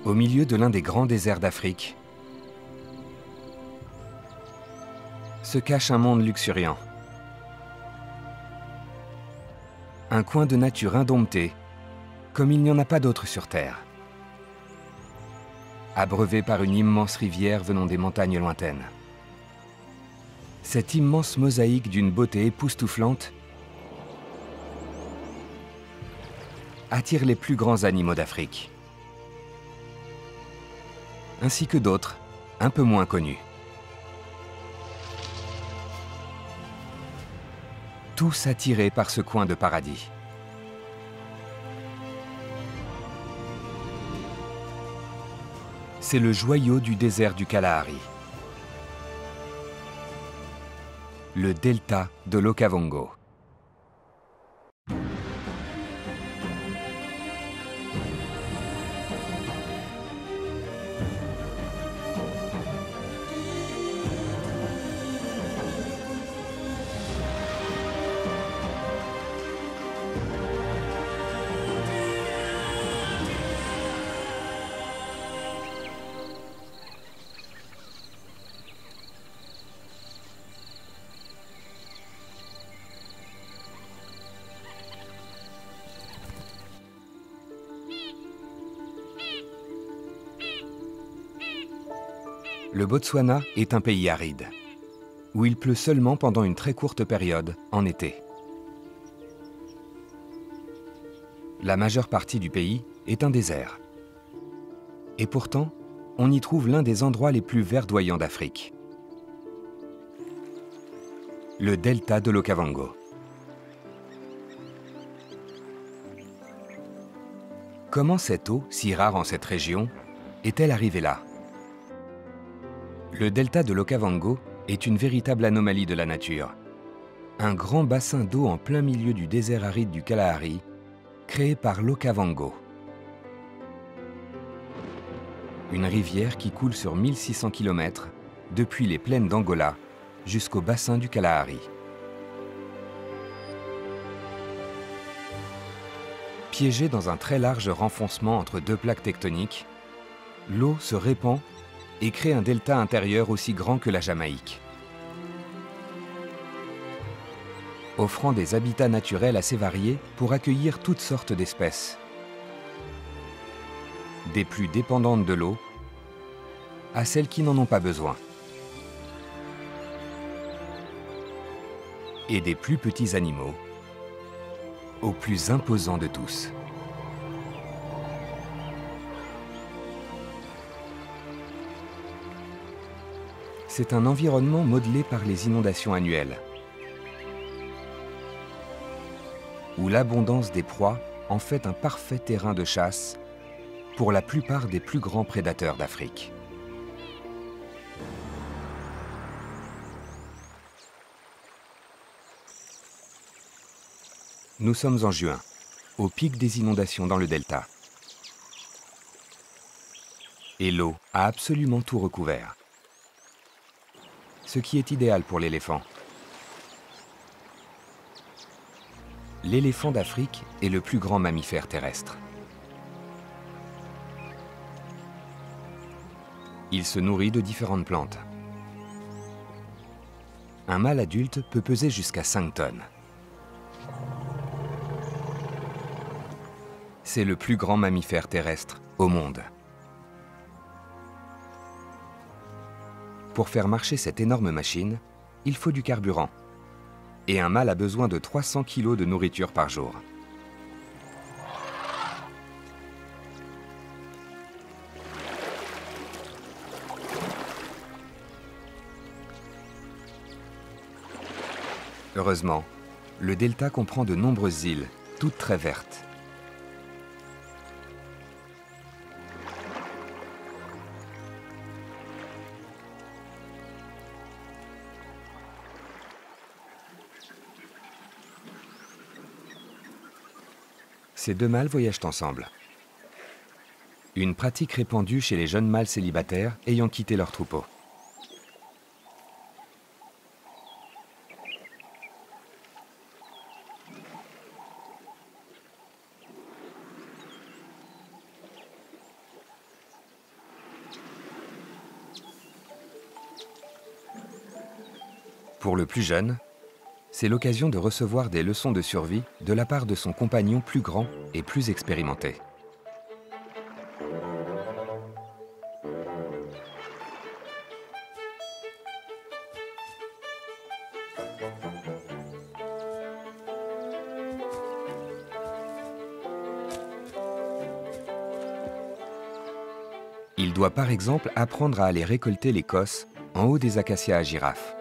Au milieu de l'un des grands déserts d'Afrique, se cache un monde luxuriant. Un coin de nature indomptée, comme il n'y en a pas d'autre sur Terre. Abreuvé par une immense rivière venant des montagnes lointaines. Cette immense mosaïque d'une beauté époustouflante attire les plus grands animaux d'Afrique, ainsi que d'autres, un peu moins connus. Tous attirés par ce coin de paradis. C'est le joyau du désert du Kalahari. Le delta de l'Okavango. Le Botswana est un pays aride, où il pleut seulement pendant une très courte période, en été. La majeure partie du pays est un désert. Et pourtant, on y trouve l'un des endroits les plus verdoyants d'Afrique. Le delta de l'Okavango. Comment cette eau, si rare en cette région, est-elle arrivée là ? Le delta de l'Okavango est une véritable anomalie de la nature. Un grand bassin d'eau en plein milieu du désert aride du Kalahari, créé par l'Okavango. Une rivière qui coule sur 1600 km depuis les plaines d'Angola jusqu'au bassin du Kalahari. Piégée dans un très large renfoncement entre deux plaques tectoniques, l'eau se répand et crée un delta intérieur aussi grand que la Jamaïque. Offrant des habitats naturels assez variés pour accueillir toutes sortes d'espèces. Des plus dépendantes de l'eau à celles qui n'en ont pas besoin. Et des plus petits animaux aux plus imposants de tous. C'est un environnement modelé par les inondations annuelles, où l'abondance des proies en fait un parfait terrain de chasse pour la plupart des plus grands prédateurs d'Afrique. Nous sommes en juin, au pic des inondations dans le delta. Et l'eau a absolument tout recouvert. Ce qui est idéal pour l'éléphant. L'éléphant d'Afrique est le plus grand mammifère terrestre. Il se nourrit de différentes plantes. Un mâle adulte peut peser jusqu'à 5 tonnes. C'est le plus grand mammifère terrestre au monde. Pour faire marcher cette énorme machine, il faut du carburant. Et un mâle a besoin de 300 kg de nourriture par jour. Heureusement, le delta comprend de nombreuses îles, toutes très vertes. Ces deux mâles voyagent ensemble. Une pratique répandue chez les jeunes mâles célibataires ayant quitté leur troupeau. Pour le plus jeune, c'est l'occasion de recevoir des leçons de survie de la part de son compagnon plus grand et plus expérimenté. Il doit par exemple apprendre à aller récolter les cosses en haut des acacias à girafes.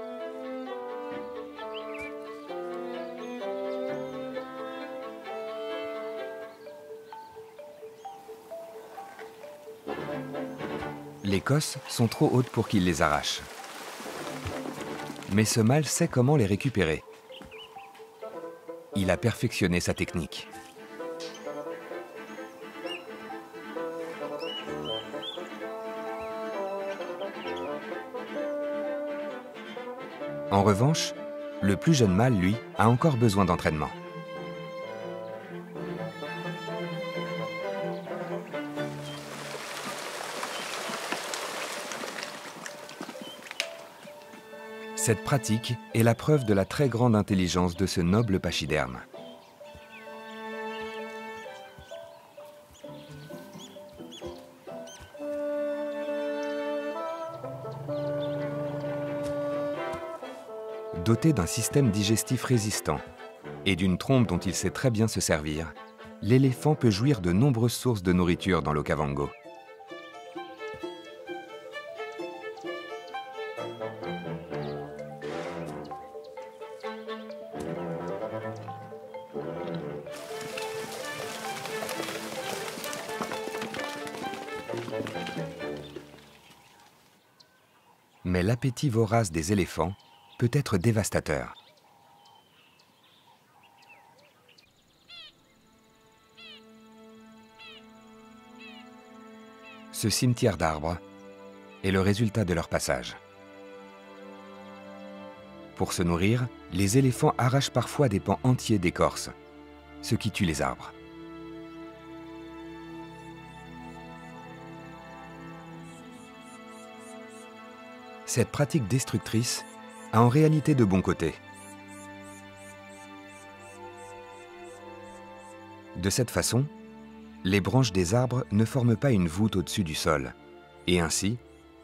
Les cosses sont trop hautes pour qu'il les arrache. Mais ce mâle sait comment les récupérer. Il a perfectionné sa technique. En revanche, le plus jeune mâle, lui, a encore besoin d'entraînement. Cette pratique est la preuve de la très grande intelligence de ce noble pachyderme. Doté d'un système digestif résistant et d'une trompe dont il sait très bien se servir, l'éléphant peut jouir de nombreuses sources de nourriture dans l'Okavango. Mais l'appétit vorace des éléphants peut être dévastateur. Ce cimetière d'arbres est le résultat de leur passage. Pour se nourrir, les éléphants arrachent parfois des pans entiers d'écorce, ce qui tue les arbres. Cette pratique destructrice a en réalité de bons côtés. De cette façon, les branches des arbres ne forment pas une voûte au-dessus du sol, et ainsi,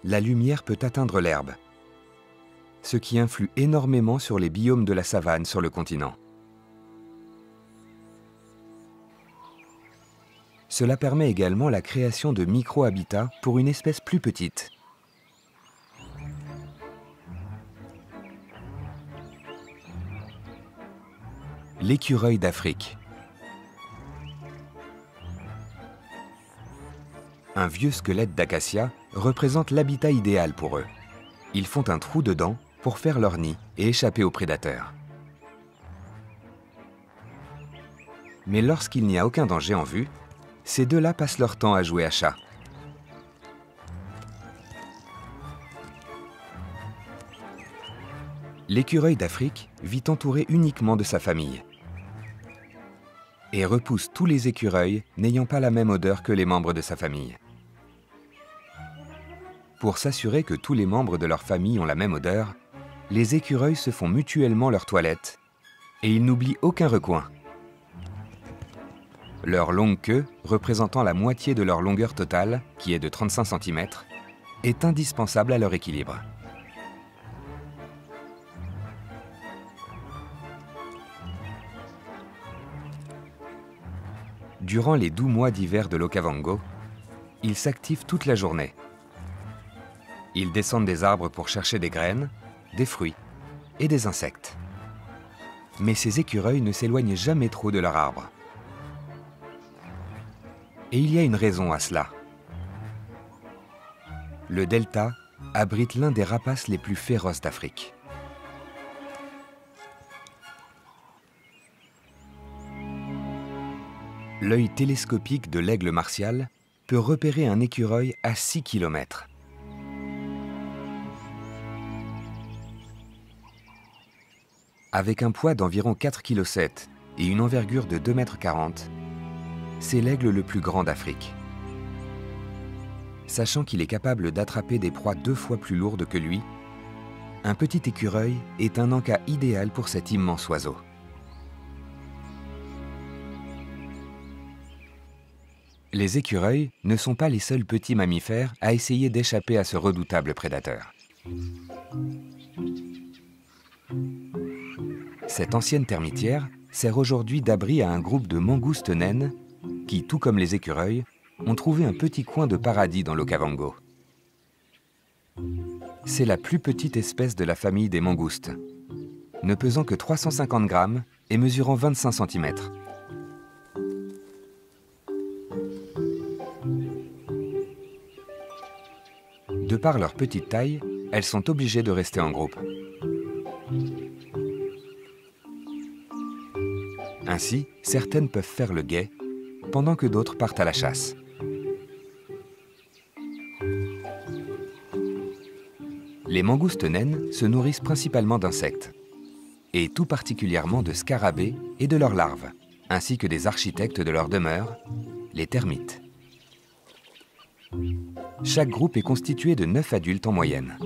la lumière peut atteindre l'herbe, ce qui influe énormément sur les biomes de la savane sur le continent. Cela permet également la création de micro-habitats pour une espèce plus petite. L'écureuil d'Afrique. Un vieux squelette d'acacia représente l'habitat idéal pour eux. Ils font un trou dedans pour faire leur nid et échapper aux prédateurs. Mais lorsqu'il n'y a aucun danger en vue, ces deux-là passent leur temps à jouer à chat. L'écureuil d'Afrique vit entouré uniquement de sa famille et repousse tous les écureuils n'ayant pas la même odeur que les membres de sa famille. Pour s'assurer que tous les membres de leur famille ont la même odeur, les écureuils se font mutuellement leur toilette et ils n'oublient aucun recoin. Leur longue queue, représentant la moitié de leur longueur totale, qui est de 35 cm, est indispensable à leur équilibre. Durant les doux mois d'hiver de l'Okavango, ils s'activent toute la journée. Ils descendent des arbres pour chercher des graines, des fruits et des insectes. Mais ces écureuils ne s'éloignent jamais trop de leur arbre. Et il y a une raison à cela. Le delta abrite l'un des rapaces les plus féroces d'Afrique. L'œil télescopique de l'aigle martial peut repérer un écureuil à 6 km. Avec un poids d'environ 4,7 kg et une envergure de 2,40 m, c'est l'aigle le plus grand d'Afrique. Sachant qu'il est capable d'attraper des proies 2 fois plus lourdes que lui, un petit écureuil est un encas idéal pour cet immense oiseau. Les écureuils ne sont pas les seuls petits mammifères à essayer d'échapper à ce redoutable prédateur. Cette ancienne termitière sert aujourd'hui d'abri à un groupe de mangoustes naines qui, tout comme les écureuils, ont trouvé un petit coin de paradis dans l'Okavango. C'est la plus petite espèce de la famille des mangoustes, ne pesant que 350 grammes et mesurant 25 cm. De par leur petite taille, elles sont obligées de rester en groupe. Ainsi, certaines peuvent faire le guet, pendant que d'autres partent à la chasse. Les mangoustes naines se nourrissent principalement d'insectes, et tout particulièrement de scarabées et de leurs larves, ainsi que des architectes de leur demeure, les termites. Chaque groupe est constitué de 9 adultes en moyenne.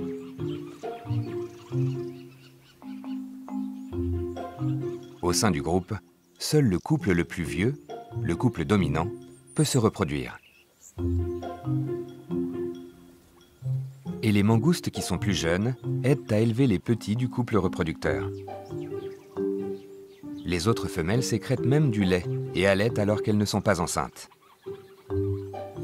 Au sein du groupe, seul le couple le plus vieux, le couple dominant, peut se reproduire. Et les mangoustes qui sont plus jeunes aident à élever les petits du couple reproducteur. Les autres femelles sécrètent même du lait et allaitent alors qu'elles ne sont pas enceintes.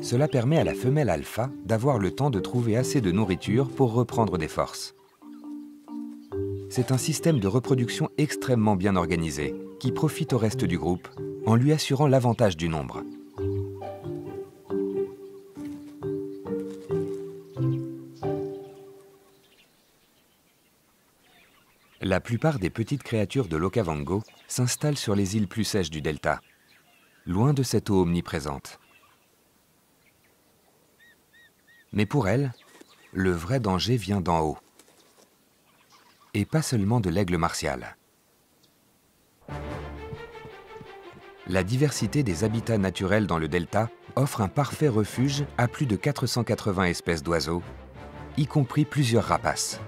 Cela permet à la femelle alpha d'avoir le temps de trouver assez de nourriture pour reprendre des forces. C'est un système de reproduction extrêmement bien organisé qui profite au reste du groupe en lui assurant l'avantage du nombre. La plupart des petites créatures de l'Okavango s'installent sur les îles plus sèches du delta, loin de cette eau omniprésente. Mais pour elles, le vrai danger vient d'en haut. Et pas seulement de l'aigle martial. La diversité des habitats naturels dans le delta offre un parfait refuge à plus de 480 espèces d'oiseaux, y compris plusieurs rapaces.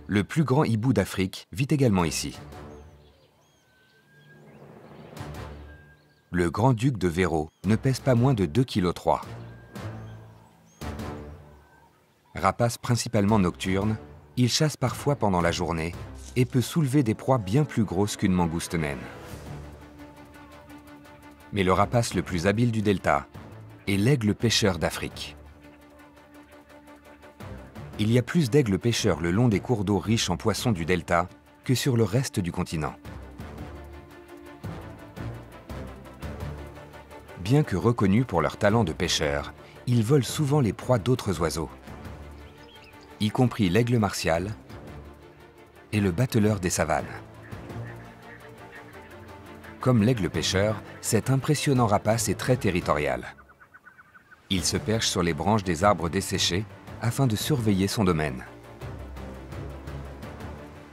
Le plus grand hibou d'Afrique vit également ici. Le grand-duc de Véro ne pèse pas moins de 2,3 kg. Rapace principalement nocturne, il chasse parfois pendant la journée et peut soulever des proies bien plus grosses qu'une mangouste naine. Mais le rapace le plus habile du delta est l'aigle pêcheur d'Afrique. Il y a plus d'aigles pêcheurs le long des cours d'eau riches en poissons du delta que sur le reste du continent. Bien que reconnus pour leur talent de pêcheurs, ils volent souvent les proies d'autres oiseaux, y compris l'aigle martial et le bateleur des savanes. Comme l'aigle pêcheur, cet impressionnant rapace est très territorial. Il se perche sur les branches des arbres desséchés afin de surveiller son domaine.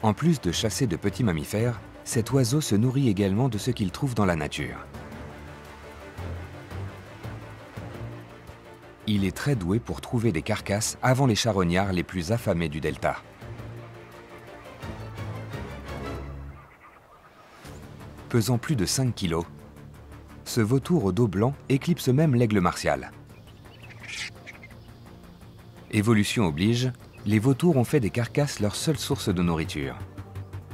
En plus de chasser de petits mammifères, cet oiseau se nourrit également de ce qu'il trouve dans la nature. Il est très doué pour trouver des carcasses avant les charognards les plus affamés du delta. Pesant plus de 5 kg, ce vautour au dos blanc éclipse même l'aigle martial. Évolution oblige, les vautours ont fait des carcasses leur seule source de nourriture.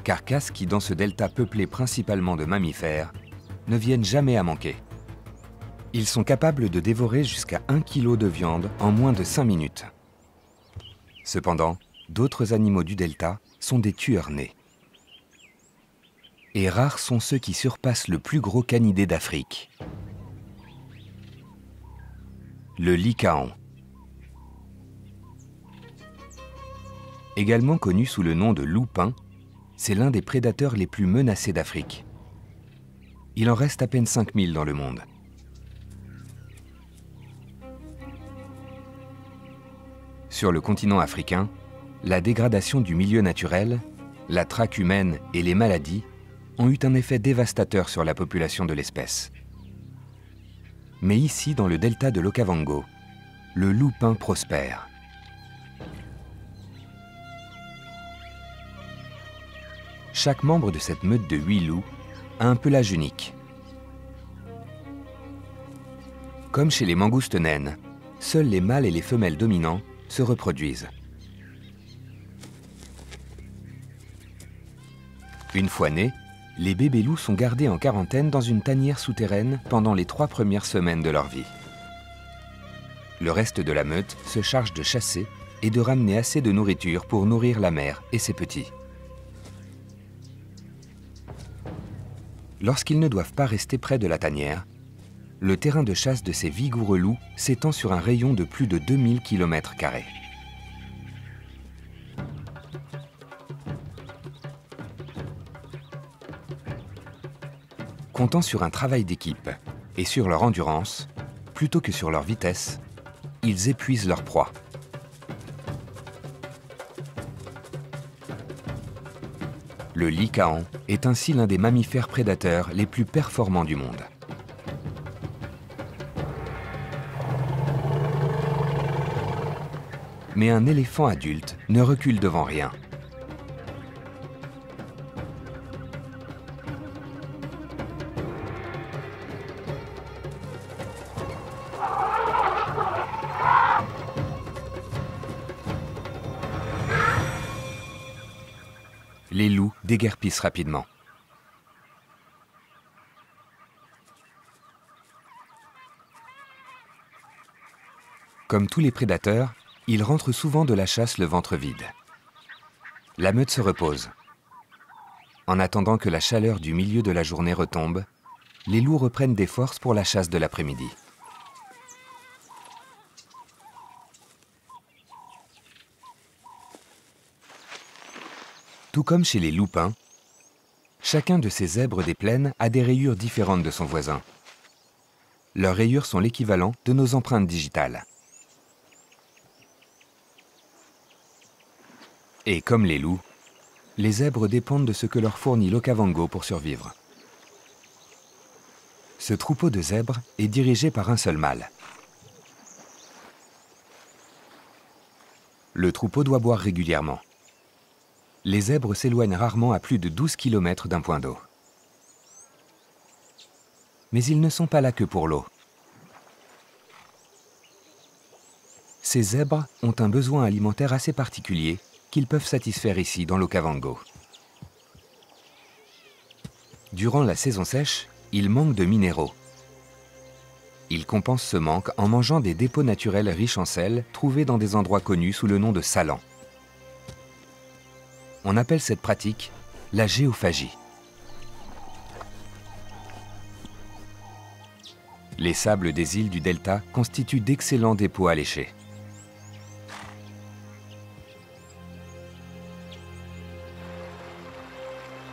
Carcasses qui, dans ce delta peuplé principalement de mammifères, ne viennent jamais à manquer. Ils sont capables de dévorer jusqu'à 1 kg de viande en moins de 5 minutes. Cependant, d'autres animaux du delta sont des tueurs nés. Et rares sont ceux qui surpassent le plus gros canidé d'Afrique, le lycaon. Également connu sous le nom de loup-pin, c'est l'un des prédateurs les plus menacés d'Afrique. Il en reste à peine 5000 dans le monde. Sur le continent africain, la dégradation du milieu naturel, la traque humaine et les maladies ont eu un effet dévastateur sur la population de l'espèce. Mais ici, dans le delta de l'Okavango, le loup-pin prospère. chaque membre de cette meute de 8 loups a un pelage unique. Comme chez les mangoustes naines, seuls les mâles et les femelles dominants se reproduisent. Une fois nés, les bébés loups sont gardés en quarantaine dans une tanière souterraine pendant les 3 premières semaines de leur vie. Le reste de la meute se charge de chasser et de ramener assez de nourriture pour nourrir la mère et ses petits. Lorsqu'ils ne doivent pas rester près de la tanière, le terrain de chasse de ces vigoureux loups s'étend sur un rayon de plus de 2000 km². Comptant sur un travail d'équipe et sur leur endurance, plutôt que sur leur vitesse, ils épuisent leur proie. Le lycaon est ainsi l'un des mammifères prédateurs les plus performants du monde. Mais un éléphant adulte ne recule devant rien. Les loups déguerpissent rapidement. Comme tous les prédateurs, ils rentrent souvent de la chasse le ventre vide. La meute se repose. En attendant que la chaleur du milieu de la journée retombe, les loups reprennent des forces pour la chasse de l'après-midi. Tout comme chez les loupins, chacun de ces zèbres des plaines a des rayures différentes de son voisin. Leurs rayures sont l'équivalent de nos empreintes digitales. Et comme les loups, les zèbres dépendent de ce que leur fournit l'Okavango pour survivre. Ce troupeau de zèbres est dirigé par un seul mâle. Le troupeau doit boire régulièrement. Les zèbres s'éloignent rarement à plus de 12 km d'un point d'eau. Mais ils ne sont pas là que pour l'eau. Ces zèbres ont un besoin alimentaire assez particulier qu'ils peuvent satisfaire ici dans l'Okavango. Durant la saison sèche, ils manquent de minéraux. Ils compensent ce manque en mangeant des dépôts naturels riches en sel trouvés dans des endroits connus sous le nom de salants. On appelle cette pratique la géophagie. Les sables des îles du delta constituent d'excellents dépôts à lécher.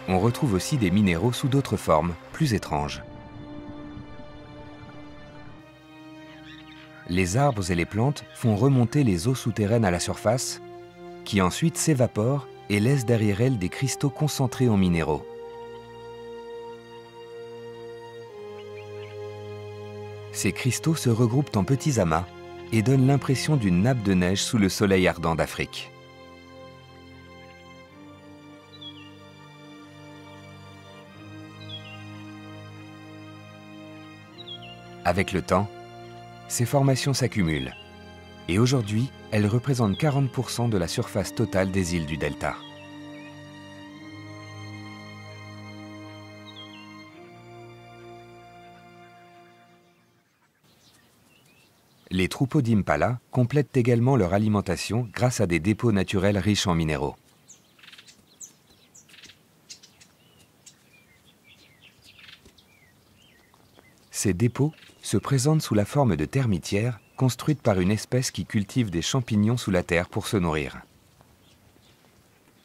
On retrouve aussi des minéraux sous d'autres formes, plus étranges. Les arbres et les plantes font remonter les eaux souterraines à la surface, qui ensuite s'évaporent et laissent derrière elles des cristaux concentrés en minéraux. Ces cristaux se regroupent en petits amas et donnent l'impression d'une nappe de neige sous le soleil ardent d'Afrique. Avec le temps, ces formations s'accumulent et aujourd'hui, elles représentent 40% de la surface totale des îles du delta. Les troupeaux d'impala complètent également leur alimentation grâce à des dépôts naturels riches en minéraux. Ces dépôts se présentent sous la forme de termitières construites par une espèce qui cultive des champignons sous la terre pour se nourrir.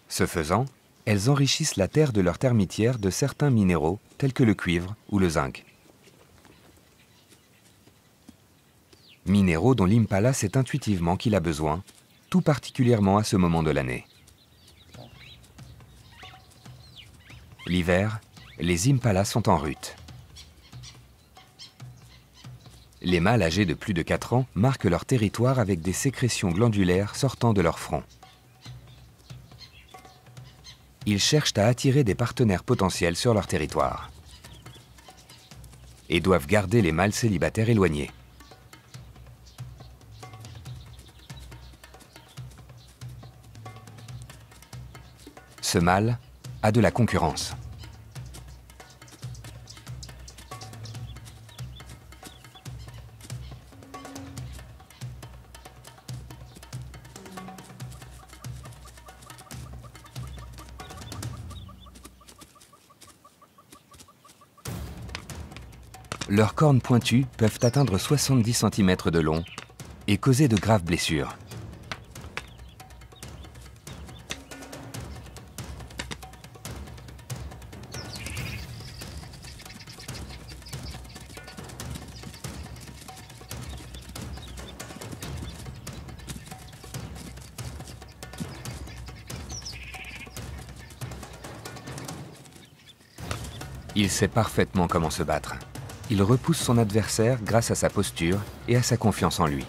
Ce faisant, elles enrichissent la terre de leur termitière de certains minéraux tels que le cuivre ou le zinc. Minéraux dont l'impala sait intuitivement qu'il a besoin, tout particulièrement à ce moment de l'année. L'hiver, les impalas sont en rut. Les mâles âgés de plus de 4 ans marquent leur territoire avec des sécrétions glandulaires sortant de leur front. ils cherchent à attirer des partenaires potentiels sur leur territoire et doivent garder les mâles célibataires éloignés. Ce mâle a de la concurrence. Leurs cornes pointues peuvent atteindre 70 cm de long et causer de graves blessures. Il sait parfaitement comment se battre. Il repousse son adversaire grâce à sa posture et à sa confiance en lui.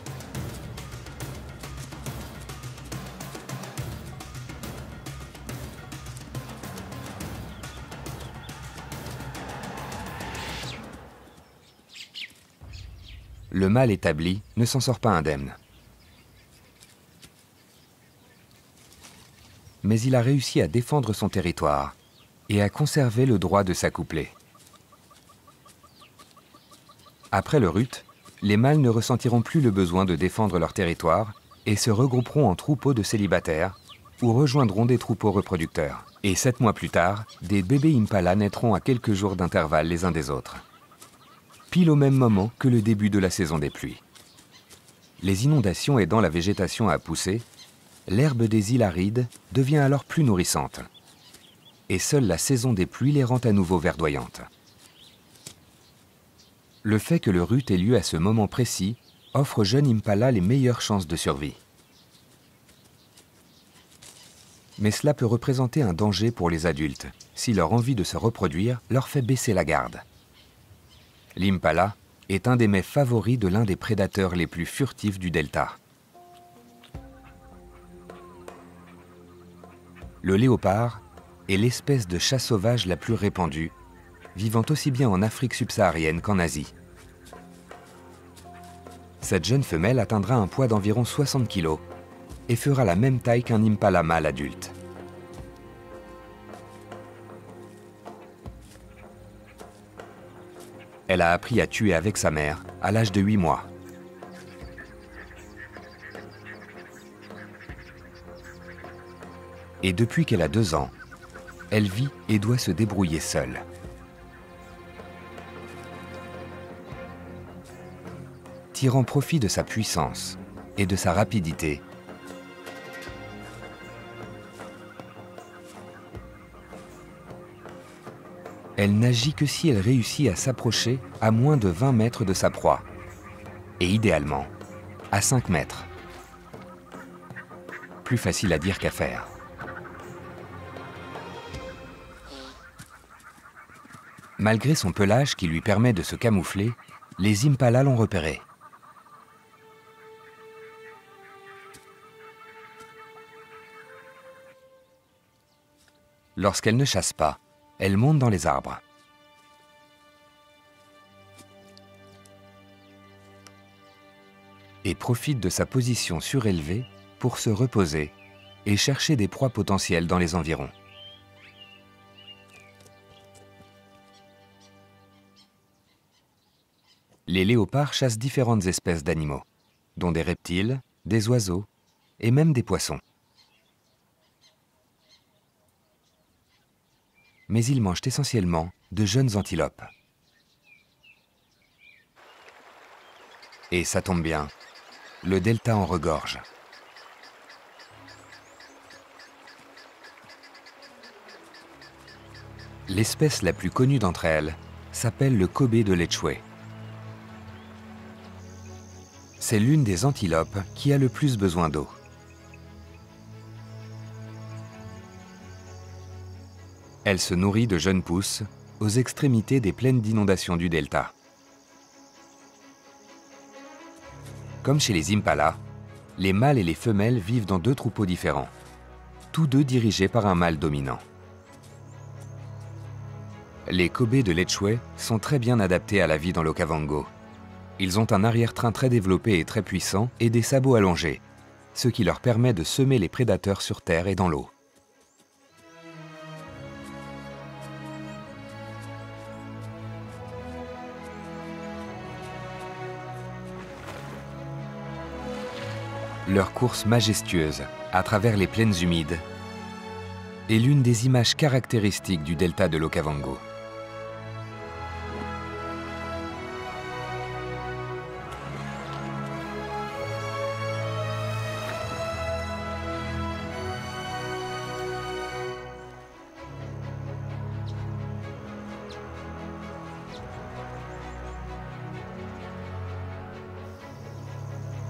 Le mâle établi ne s'en sort pas indemne. Mais il a réussi à défendre son territoire et à conserver le droit de s'accoupler. Après le rut, les mâles ne ressentiront plus le besoin de défendre leur territoire et se regrouperont en troupeaux de célibataires ou rejoindront des troupeaux reproducteurs. Et 7 mois plus tard, des bébés impala naîtront à quelques jours d'intervalle les uns des autres. Pile au même moment que le début de la saison des pluies. Les inondations aidant la végétation à pousser, l'herbe des îles arides devient alors plus nourrissante. Et seule la saison des pluies les rend à nouveau verdoyantes. Le fait que le rut ait lieu à ce moment précis offre aux jeunes impalas les meilleures chances de survie. Mais cela peut représenter un danger pour les adultes si leur envie de se reproduire leur fait baisser la garde. L'impala est un des mets favoris de l'un des prédateurs les plus furtifs du delta. Le léopard est l'espèce de chat sauvage la plus répandue, vivant aussi bien en Afrique subsaharienne qu'en Asie. Cette jeune femelle atteindra un poids d'environ 60 kg et fera la même taille qu'un impala mâle adulte. Elle a appris à tuer avec sa mère à l'âge de 8 mois. Et depuis qu'elle a 2 ans, elle vit et doit se débrouiller seule. Tirant profit de sa puissance et de sa rapidité, elle n'agit que si elle réussit à s'approcher à moins de 20 mètres de sa proie, et idéalement à 5 mètres. Plus facile à dire qu'à faire. Malgré son pelage qui lui permet de se camoufler, les impalas l'ont repérée. Lorsqu'elle ne chasse pas, elle monte dans les arbres. Et profite de sa position surélevée pour se reposer et chercher des proies potentielles dans les environs. Les léopards chassent différentes espèces d'animaux, dont des reptiles, des oiseaux et même des poissons. Mais ils mangent essentiellement de jeunes antilopes. Et ça tombe bien, le delta en regorge. L'espèce la plus connue d'entre elles s'appelle le Kobe de l'Etchoué. C'est l'une des antilopes qui a le plus besoin d'eau. Elle se nourrit de jeunes pousses aux extrémités des plaines d'inondation du delta. Comme chez les impalas, les mâles et les femelles vivent dans 2 troupeaux différents, tous 2 dirigés par un mâle dominant. Les Kobe de Lechwe sont très bien adaptés à la vie dans l'Okavango. Ils ont un arrière-train très développé et très puissant et des sabots allongés, ce qui leur permet de semer les prédateurs sur terre et dans l'eau. Leur course majestueuse à travers les plaines humides est l'une des images caractéristiques du delta de l'Okavango.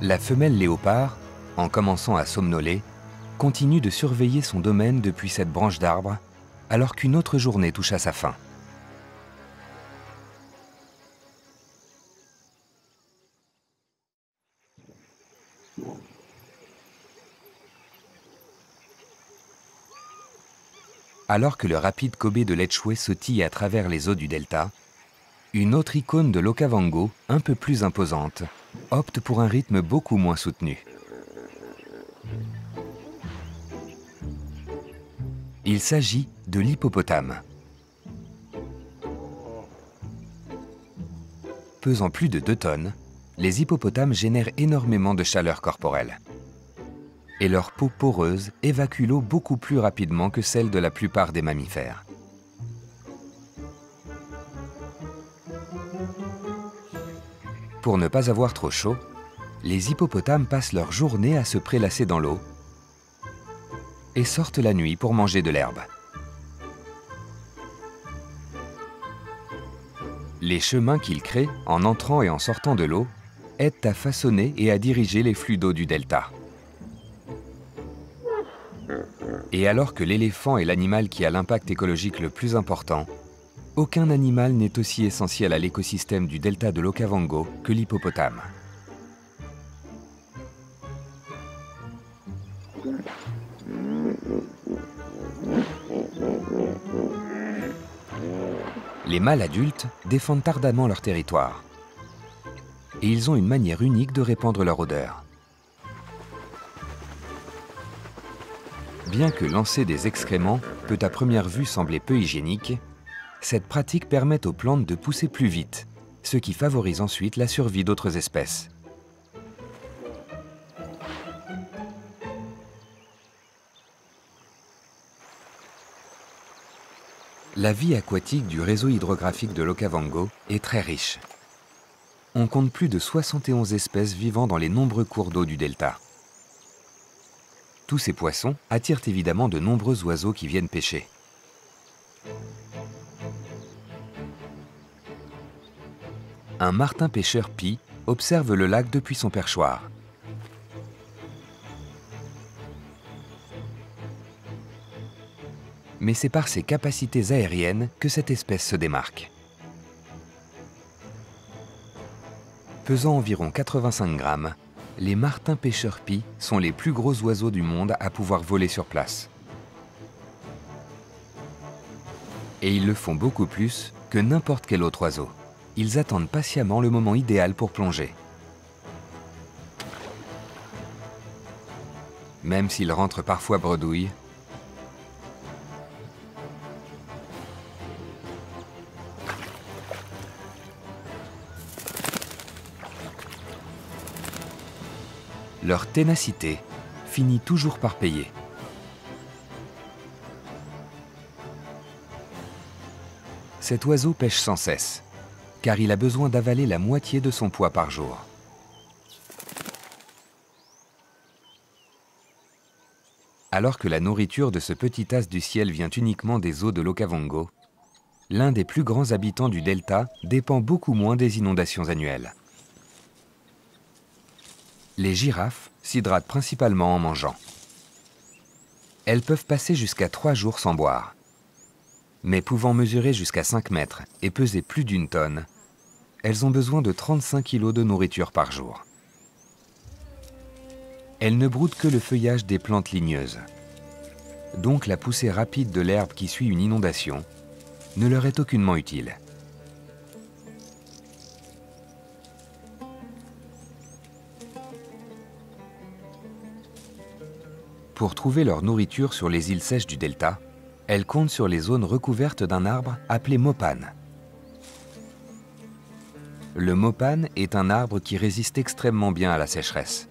La femelle léopard, en commençant à somnoler, continue de surveiller son domaine depuis cette branche d'arbre, alors qu'une autre journée touche à sa fin. Alors que le rapide Kobe de Lechwe sautille à travers les eaux du delta, une autre icône de l'Okavango, un peu plus imposante, opte pour un rythme beaucoup moins soutenu. Il s'agit de l'hippopotame. Pesant plus de 2 tonnes, les hippopotames génèrent énormément de chaleur corporelle. Et leur peau poreuse évacue l'eau beaucoup plus rapidement que celle de la plupart des mammifères. Pour ne pas avoir trop chaud, les hippopotames passent leur journée à se prélasser dans l'eau et sortent la nuit pour manger de l'herbe. Les chemins qu'ils créent en entrant et en sortant de l'eau aident à façonner et à diriger les flux d'eau du delta. Et alors que l'éléphant est l'animal qui a l'impact écologique le plus important, aucun animal n'est aussi essentiel à l'écosystème du delta de l'Okavango que l'hippopotame. Les mâles adultes défendent ardemment leur territoire. Et ils ont une manière unique de répandre leur odeur. Bien que lancer des excréments peut à première vue sembler peu hygiénique, cette pratique permet aux plantes de pousser plus vite, ce qui favorise ensuite la survie d'autres espèces. La vie aquatique du réseau hydrographique de l'Okavango est très riche. On compte plus de 71 espèces vivant dans les nombreux cours d'eau du delta. Tous ces poissons attirent évidemment de nombreux oiseaux qui viennent pêcher. Un martin pêcheur pie observe le lac depuis son perchoir. Mais c'est par ses capacités aériennes que cette espèce se démarque. Pesant environ 85 grammes, les martins pêcheurs pie sont les plus gros oiseaux du monde à pouvoir voler sur place. Et ils le font beaucoup plus que n'importe quel autre oiseau. Ils attendent patiemment le moment idéal pour plonger. Même s'ils rentrent parfois bredouilles, leur ténacité finit toujours par payer. Cet oiseau pêche sans cesse, car il a besoin d'avaler la moitié de son poids par jour. Alors que la nourriture de ce petit as du ciel vient uniquement des eaux de l'Okavango, l'un des plus grands habitants du delta dépend beaucoup moins des inondations annuelles. Les girafes s'hydratent principalement en mangeant. Elles peuvent passer jusqu'à 3 jours sans boire. Mais pouvant mesurer jusqu'à 5 mètres et peser plus d'1 tonne, elles ont besoin de 35 kg de nourriture par jour. Elles ne broudent que le feuillage des plantes ligneuses. Donc la poussée rapide de l'herbe qui suit une inondation ne leur est aucunement utile. Pour trouver leur nourriture sur les îles sèches du delta, elles comptent sur les zones recouvertes d'un arbre appelé mopane. Le mopane est un arbre qui résiste extrêmement bien à la sécheresse.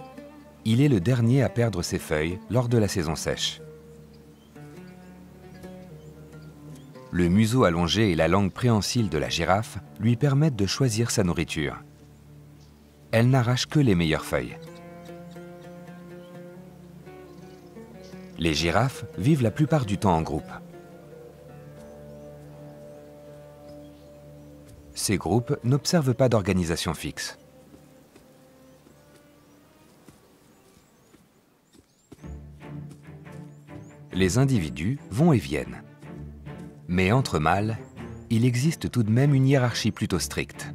Il est le dernier à perdre ses feuilles lors de la saison sèche. Le museau allongé et la langue préhensile de la girafe lui permettent de choisir sa nourriture. Elle n'arrache que les meilleures feuilles. Les girafes vivent la plupart du temps en groupe. Ces groupes n'observent pas d'organisation fixe. Les individus vont et viennent. Mais entre mâles, il existe tout de même une hiérarchie plutôt stricte.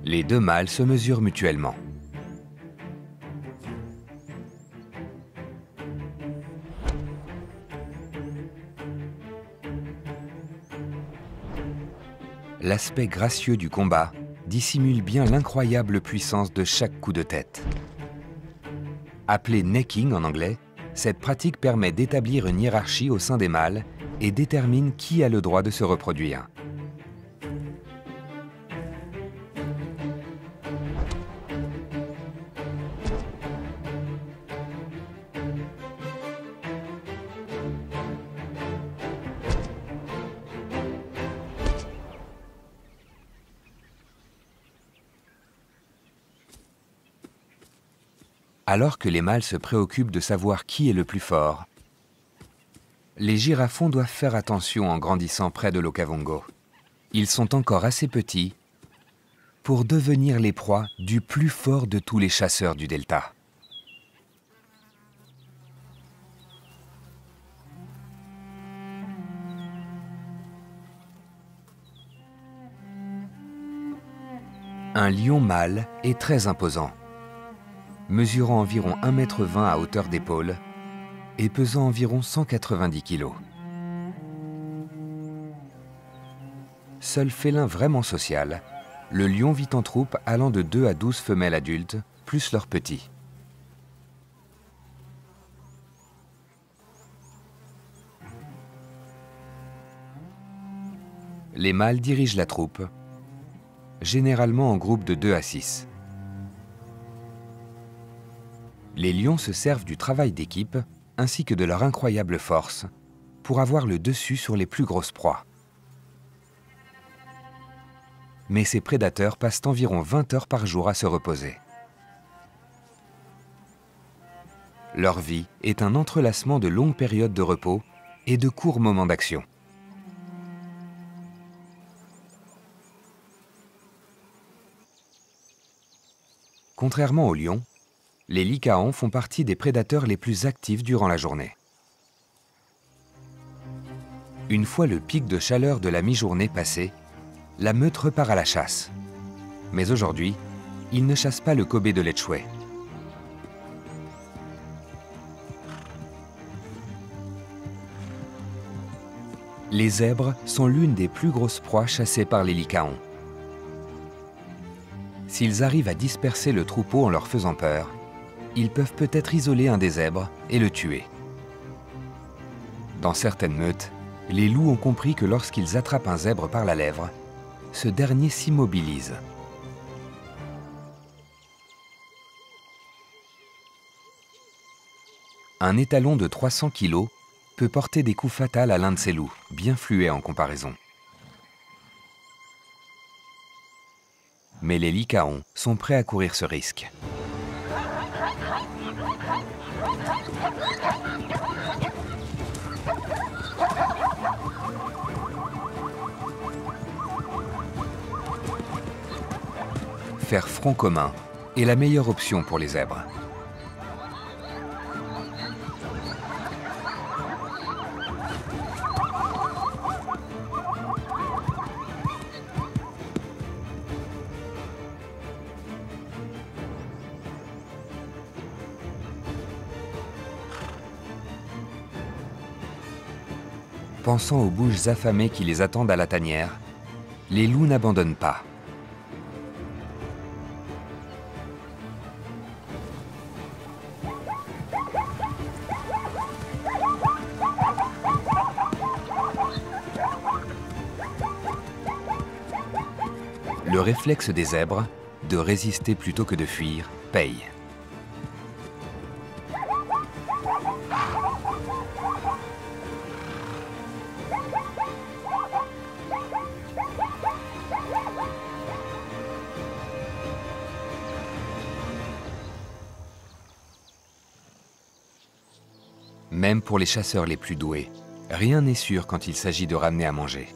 Les deux mâles se mesurent mutuellement. L'aspect gracieux du combat dissimule bien l'incroyable puissance de chaque coup de tête. Appelée necking en anglais, cette pratique permet d'établir une hiérarchie au sein des mâles et détermine qui a le droit de se reproduire. Alors que les mâles se préoccupent de savoir qui est le plus fort, les girafons doivent faire attention en grandissant près de l'Okavango. Ils sont encore assez petits pour devenir les proies du plus fort de tous les chasseurs du delta. Un lion mâle est très imposant, mesurant environ 1,20 m à hauteur d'épaule et pesant environ 190 kg. Seul félin vraiment social, le lion vit en troupe allant de 2 à 12 femelles adultes, plus leurs petits. Les mâles dirigent la troupe, généralement en groupe de 2 à 6. Les lions se servent du travail d'équipe ainsi que de leur incroyable force pour avoir le dessus sur les plus grosses proies. Mais ces prédateurs passent environ 20 heures par jour à se reposer. Leur vie est un entrelacement de longues périodes de repos et de courts moments d'action. Contrairement aux lions, les lycaons font partie des prédateurs les plus actifs durant la journée. Une fois le pic de chaleur de la mi-journée passé, la meute repart à la chasse. Mais aujourd'hui, ils ne chassent pas le Kobe de l'Etchouet. Les zèbres sont l'une des plus grosses proies chassées par les lycaons. S'ils arrivent à disperser le troupeau en leur faisant peur, ils peuvent peut-être isoler un des zèbres et le tuer. Dans certaines meutes, les loups ont compris que lorsqu'ils attrapent un zèbre par la lèvre, ce dernier s'immobilise. Un étalon de 300 kg peut porter des coups fatals à l'un de ces loups, bien fluets en comparaison. Mais les lycaons sont prêts à courir ce risque. Faire front commun est la meilleure option pour les zèbres. Pensant aux bouches affamées qui les attendent à la tanière, les loups n'abandonnent pas. Le réflexe des zèbres, de résister plutôt que de fuir, paye. Même pour les chasseurs les plus doués, rien n'est sûr quand il s'agit de ramener à manger.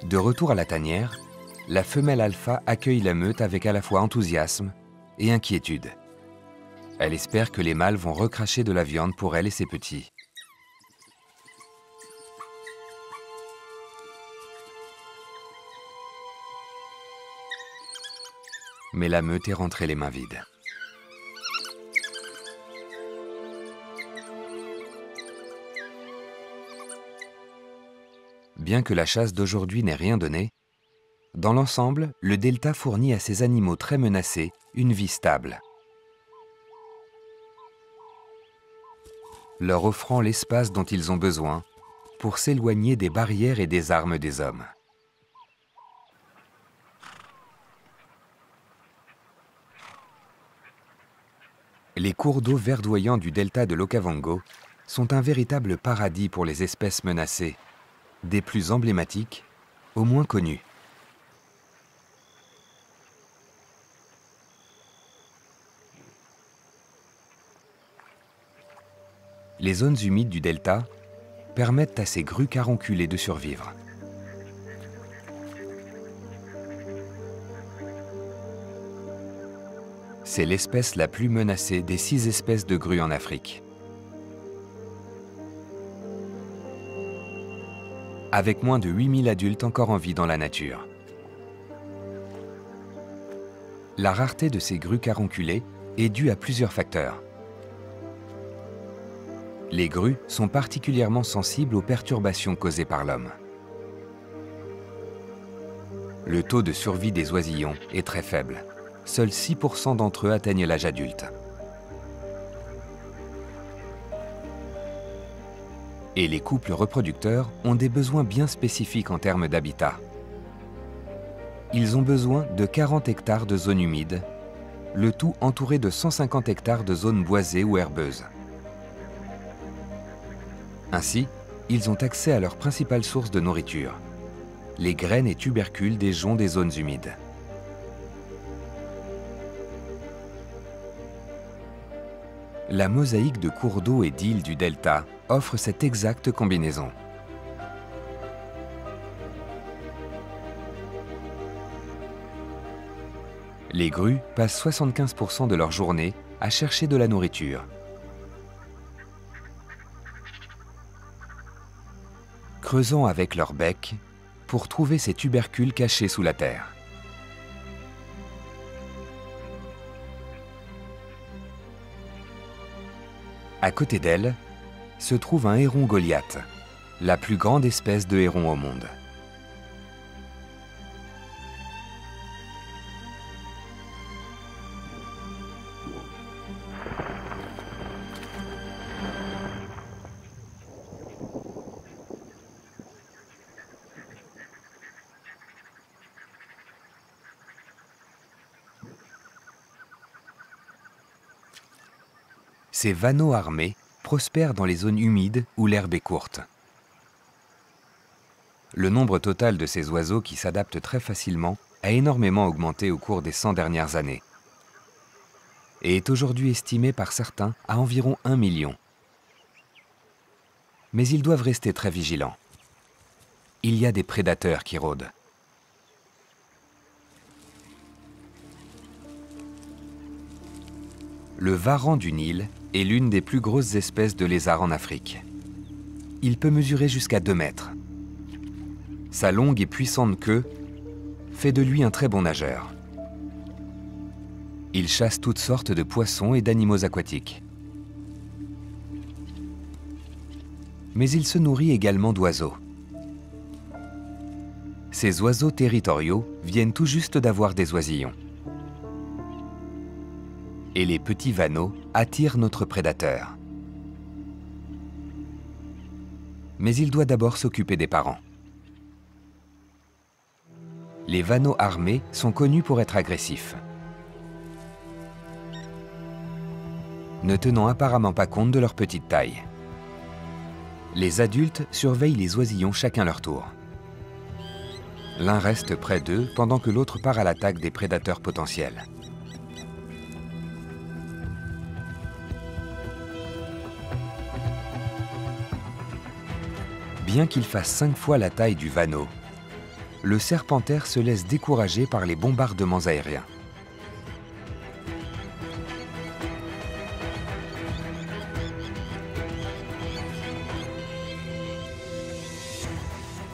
De retour à la tanière, la femelle alpha accueille la meute avec à la fois enthousiasme et inquiétude. Elle espère que les mâles vont recracher de la viande pour elle et ses petits. Mais la meute est rentrée les mains vides. Bien que la chasse d'aujourd'hui n'ait rien donné, dans l'ensemble, le delta fournit à ces animaux très menacés une vie stable, leur offrant l'espace dont ils ont besoin pour s'éloigner des barrières et des armes des hommes. Les cours d'eau verdoyants du delta de l'Okavango sont un véritable paradis pour les espèces menacées, des plus emblématiques aux moins connues. Les zones humides du delta permettent à ces grues caronculées de survivre. C'est l'espèce la plus menacée des 6 espèces de grues en Afrique. Avec moins de 8000 adultes encore en vie dans la nature. La rareté de ces grues caronculées est due à plusieurs facteurs. Les grues sont particulièrement sensibles aux perturbations causées par l'homme. Le taux de survie des oisillons est très faible. Seuls 6% d'entre eux atteignent l'âge adulte. Et les couples reproducteurs ont des besoins bien spécifiques en termes d'habitat. Ils ont besoin de 40 hectares de zones humides, le tout entouré de 150 hectares de zones boisées ou herbeuses. Ainsi, ils ont accès à leur principale source de nourriture, les graines et tubercules des joncs des zones humides. La mosaïque de cours d'eau et d'îles du delta offre cette exacte combinaison. Les grues passent 75% de leur journée à chercher de la nourriture. Creusant avec leur bec pour trouver ces tubercules cachés sous la terre. À côté d'elle se trouve un héron goliath, la plus grande espèce de héron au monde. Ces vanneaux armés prospèrent dans les zones humides où l'herbe est courte. Le nombre total de ces oiseaux qui s'adaptent très facilement a énormément augmenté au cours des 100 dernières années et est aujourd'hui estimé par certains à environ 1 million. Mais ils doivent rester très vigilants. Il y a des prédateurs qui rôdent. Le varan du Nil est l'une des plus grosses espèces de lézards en Afrique. Il peut mesurer jusqu'à 2 mètres. Sa longue et puissante queue fait de lui un très bon nageur. Il chasse toutes sortes de poissons et d'animaux aquatiques. Mais il se nourrit également d'oiseaux. Ces oiseaux territoriaux viennent tout juste d'avoir des oisillons. Et les petits vanneaux attirent notre prédateur. Mais il doit d'abord s'occuper des parents. Les vanneaux armés sont connus pour être agressifs. Ne tenant apparemment pas compte de leur petite taille. Les adultes surveillent les oisillons chacun leur tour. L'un reste près d'eux pendant que l'autre part à l'attaque des prédateurs potentiels. Bien qu'il fasse 5 fois la taille du vanneau, le serpentaire se laisse décourager par les bombardements aériens.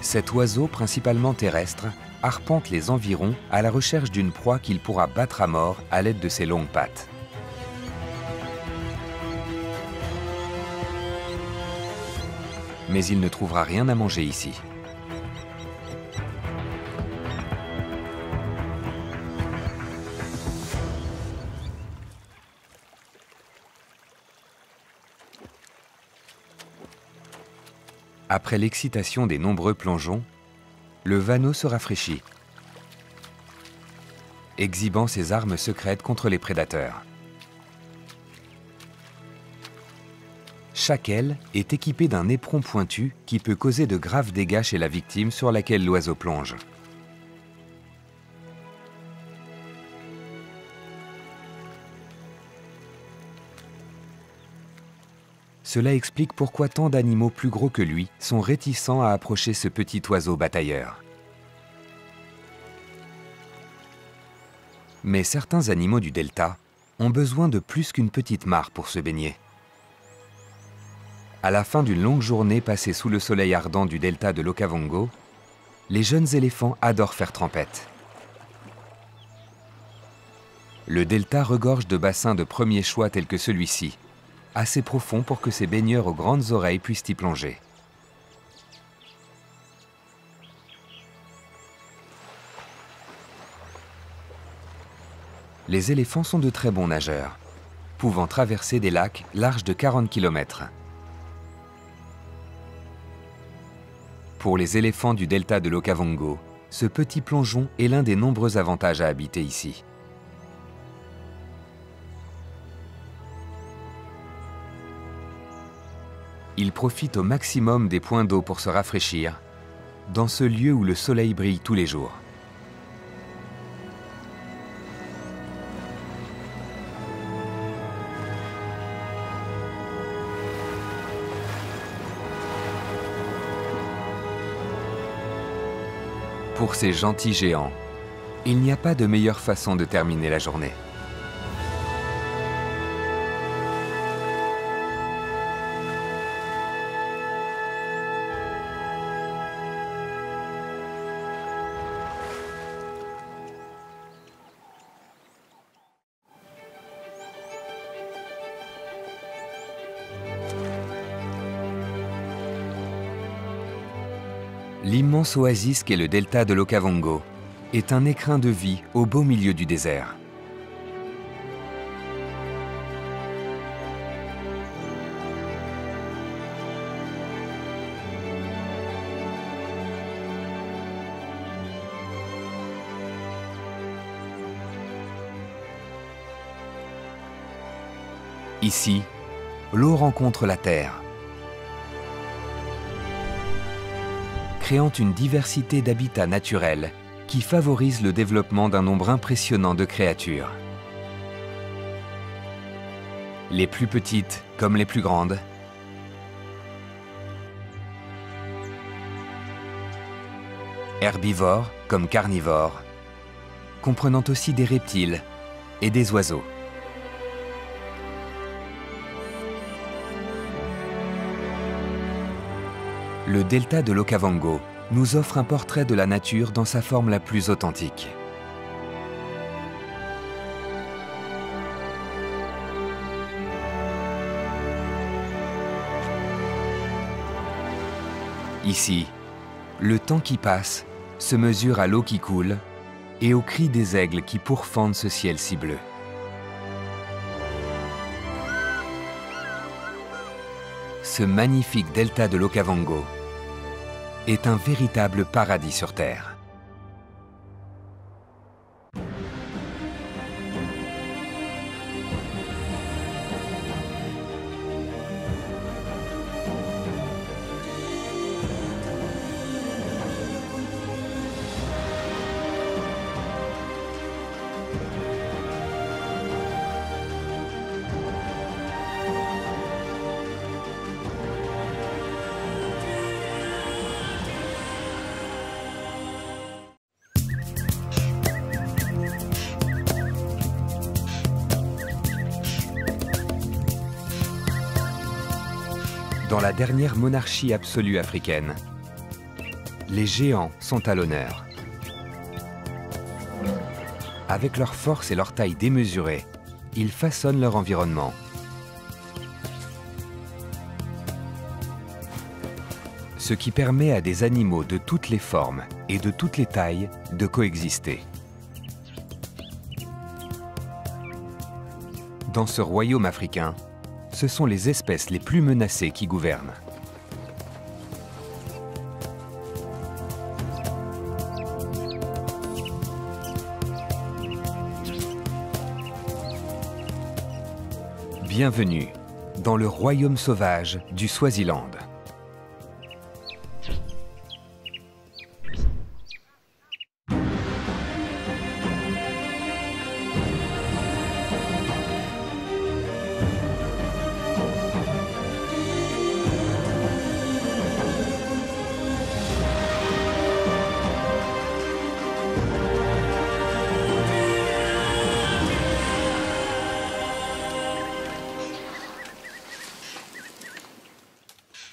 Cet oiseau, principalement terrestre, arpente les environs à la recherche d'une proie qu'il pourra battre à mort à l'aide de ses longues pattes. Mais il ne trouvera rien à manger ici. Après l'excitation des nombreux plongeons, le vanneau se rafraîchit, exhibant ses armes secrètes contre les prédateurs. Chaque aile est équipée d'un éperon pointu qui peut causer de graves dégâts chez la victime sur laquelle l'oiseau plonge. Cela explique pourquoi tant d'animaux plus gros que lui sont réticents à approcher ce petit oiseau batailleur. Mais certains animaux du delta ont besoin de plus qu'une petite mare pour se baigner. À la fin d'une longue journée passée sous le soleil ardent du delta de l'Okavango, les jeunes éléphants adorent faire trempette. Le delta regorge de bassins de premier choix tels que celui-ci, assez profond pour que ces baigneurs aux grandes oreilles puissent y plonger. Les éléphants sont de très bons nageurs, pouvant traverser des lacs larges de 40 km. Pour les éléphants du delta de l'Okavango, ce petit plongeon est l'un des nombreux avantages à habiter ici. Ils profitent au maximum des points d'eau pour se rafraîchir, dans ce lieu où le soleil brille tous les jours. Pour ces gentils géants, il n'y a pas de meilleure façon de terminer la journée. L'immense oasis qu'est le delta de l'Okavango est un écrin de vie au beau milieu du désert. Ici, l'eau rencontre la terre, créant une diversité d'habitats naturels qui favorise le développement d'un nombre impressionnant de créatures. Les plus petites comme les plus grandes, herbivores comme carnivores, comprenant aussi des reptiles et des oiseaux. Le delta de l'Okavango nous offre un portrait de la nature dans sa forme la plus authentique. Ici, le temps qui passe se mesure à l'eau qui coule et au cri des aigles qui pourfendent ce ciel si bleu. Ce magnifique delta de l'Okavango est un véritable paradis sur Terre. Dans la dernière monarchie absolue africaine, les géants sont à l'honneur. Avec leur force et leur taille démesurée, ils façonnent leur environnement. Ce qui permet à des animaux de toutes les formes et de toutes les tailles de coexister. Dans ce royaume africain, ce sont les espèces les plus menacées qui gouvernent. Bienvenue dans le royaume sauvage du Swaziland.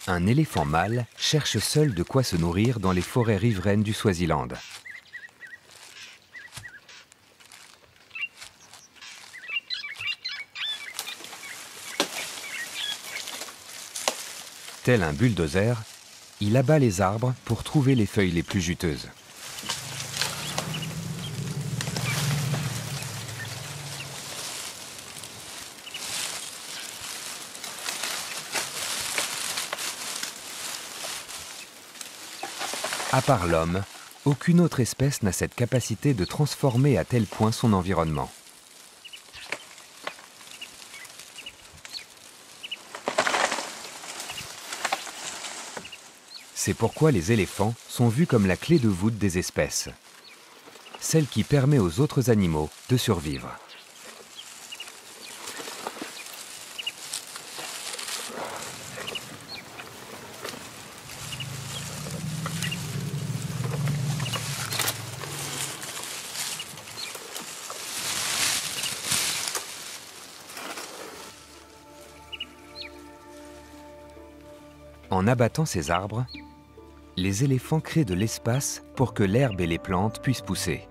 Un éléphant mâle cherche seul de quoi se nourrir dans les forêts riveraines du Swaziland. Tel un bulldozer, il abat les arbres pour trouver les feuilles les plus juteuses. À part l'homme, aucune autre espèce n'a cette capacité de transformer à tel point son environnement. C'est pourquoi les éléphants sont vus comme la clé de voûte des espèces, celle qui permet aux autres animaux de survivre. En abattant ces arbres, les éléphants créent de l'espace pour que l'herbe et les plantes puissent pousser.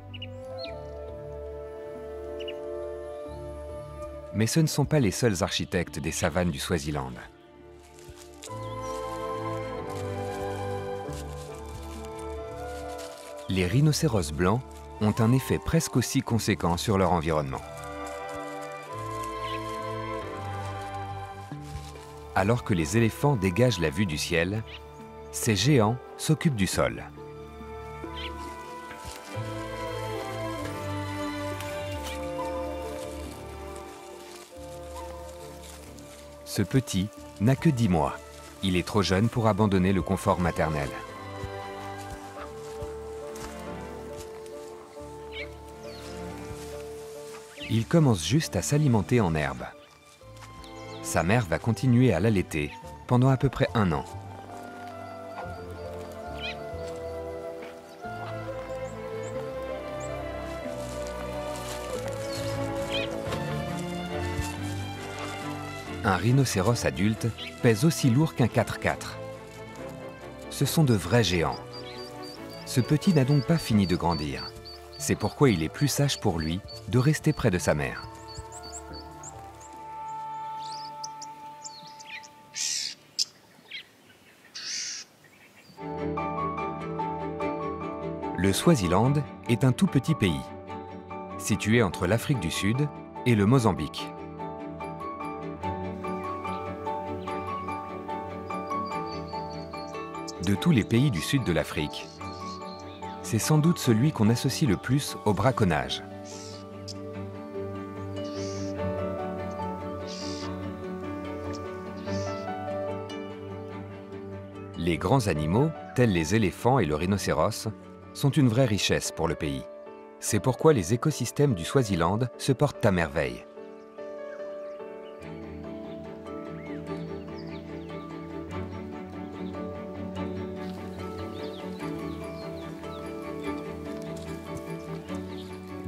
Mais ce ne sont pas les seuls architectes des savanes du Swaziland. Les rhinocéros blancs ont un effet presque aussi conséquent sur leur environnement. Alors que les éléphants dégagent la vue du ciel, ces géants s'occupent du sol. Ce petit n'a que 10 mois. Il est trop jeune pour abandonner le confort maternel. Il commence juste à s'alimenter en herbe. Sa mère va continuer à l'allaiter pendant à peu près 1 an. Un rhinocéros adulte pèse aussi lourd qu'un 4x4. Ce sont de vrais géants. Ce petit n'a donc pas fini de grandir. C'est pourquoi il est plus sage pour lui de rester près de sa mère. Le Swaziland est un tout petit pays, situé entre l'Afrique du Sud et le Mozambique. De tous les pays du sud de l'Afrique, c'est sans doute celui qu'on associe le plus au braconnage. Les grands animaux, tels les éléphants et le rhinocéros, sont une vraie richesse pour le pays. C'est pourquoi les écosystèmes du Swaziland se portent à merveille.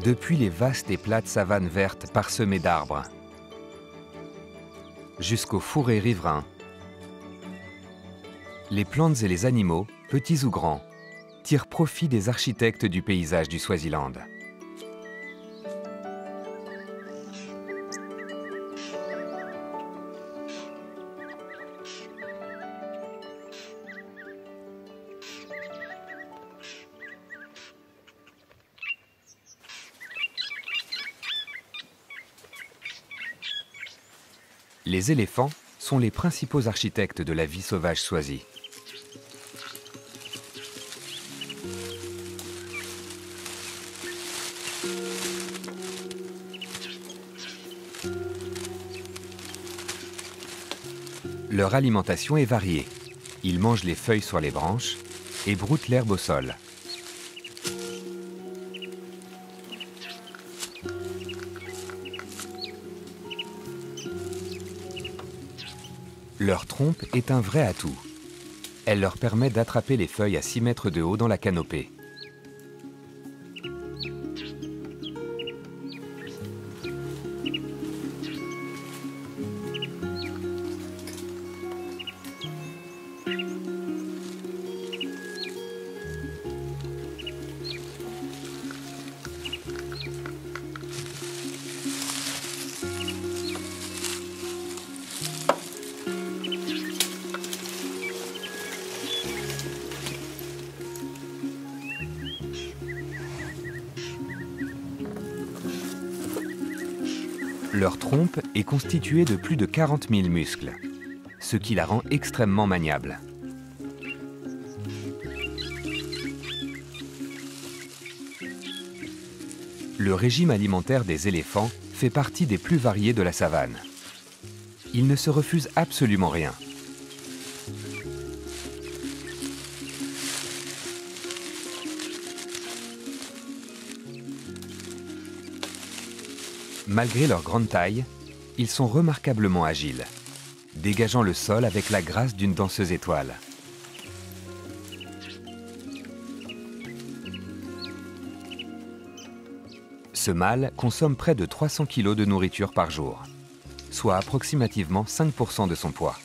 Depuis les vastes et plates savanes vertes parsemées d'arbres, jusqu'aux fourrés riverains, les plantes et les animaux, petits ou grands, tirent profit des architectes du paysage du Swaziland. Les éléphants sont les principaux architectes de la vie sauvage swazie. Leur alimentation est variée. Ils mangent les feuilles sur les branches et broutent l'herbe au sol. Leur trompe est un vrai atout. Elle leur permet d'attraper les feuilles à 6 mètres de haut dans la canopée. Leur trompe est constituée de plus de 40 000 muscles, ce qui la rend extrêmement maniable. Le régime alimentaire des éléphants fait partie des plus variés de la savane. Ils ne se refusent absolument rien. Malgré leur grande taille, ils sont remarquablement agiles, dégageant le sol avec la grâce d'une danseuse étoile. Ce mâle consomme près de 300 kg de nourriture par jour, soit approximativement 5% de son poids.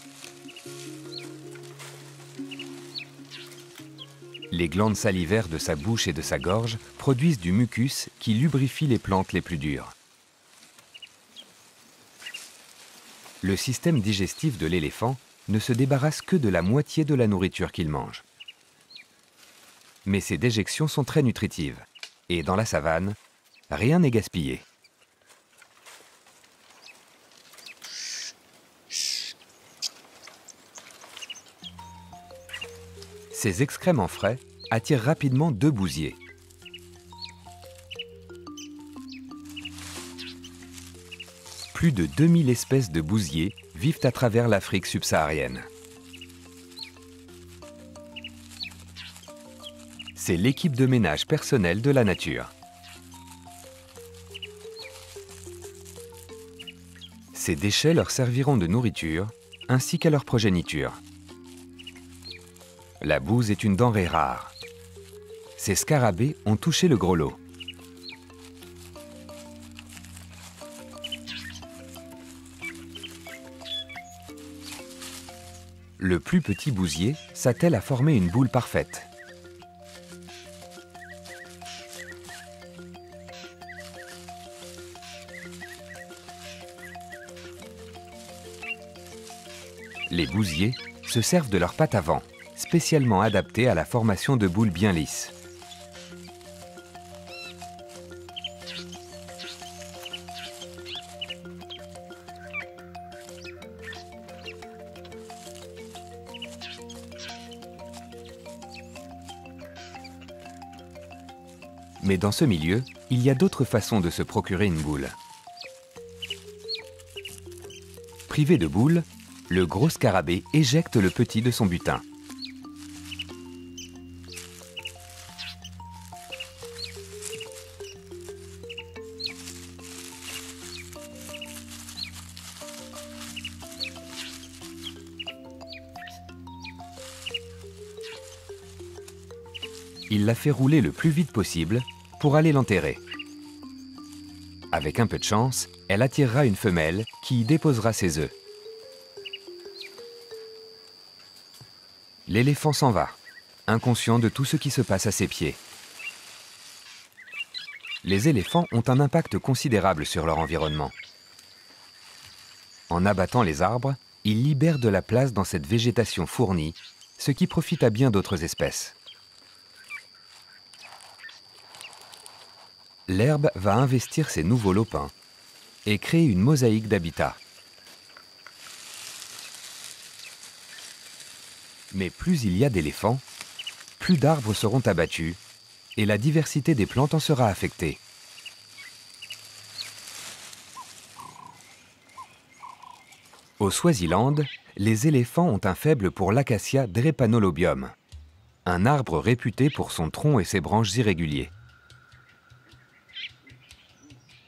Les glandes salivaires de sa bouche et de sa gorge produisent du mucus qui lubrifie les plantes les plus dures. Le système digestif de l'éléphant ne se débarrasse que de la moitié de la nourriture qu'il mange. Mais ses déjections sont très nutritives, et dans la savane, rien n'est gaspillé. Ces excréments frais attirent rapidement 2 bousiers. Plus de 2000 espèces de bousiers vivent à travers l'Afrique subsaharienne. C'est l'équipe de ménage personnelle de la nature. Ces déchets leur serviront de nourriture, ainsi qu'à leur progéniture. La bouse est une denrée rare. Ces scarabées ont touché le gros lot. Le plus petit bousier s'attelle à former une boule parfaite. Les bousiers se servent de leurs pattes avant, spécialement adaptées à la formation de boules bien lisses. Mais dans ce milieu, il y a d'autres façons de se procurer une boule. Privé de boule, le gros scarabée éjecte le petit de son butin. Il la fait rouler le plus vite possible pour aller l'enterrer. Avec un peu de chance, elle attirera une femelle qui y déposera ses œufs. L'éléphant s'en va, inconscient de tout ce qui se passe à ses pieds. Les éléphants ont un impact considérable sur leur environnement. En abattant les arbres, ils libèrent de la place dans cette végétation fournie, ce qui profite à bien d'autres espèces. L'herbe va investir ces nouveaux lopins et créer une mosaïque d'habitats. Mais plus il y a d'éléphants, plus d'arbres seront abattus et la diversité des plantes en sera affectée. Au Swaziland, les éléphants ont un faible pour l'acacia Drepanolobium, un arbre réputé pour son tronc et ses branches irréguliers.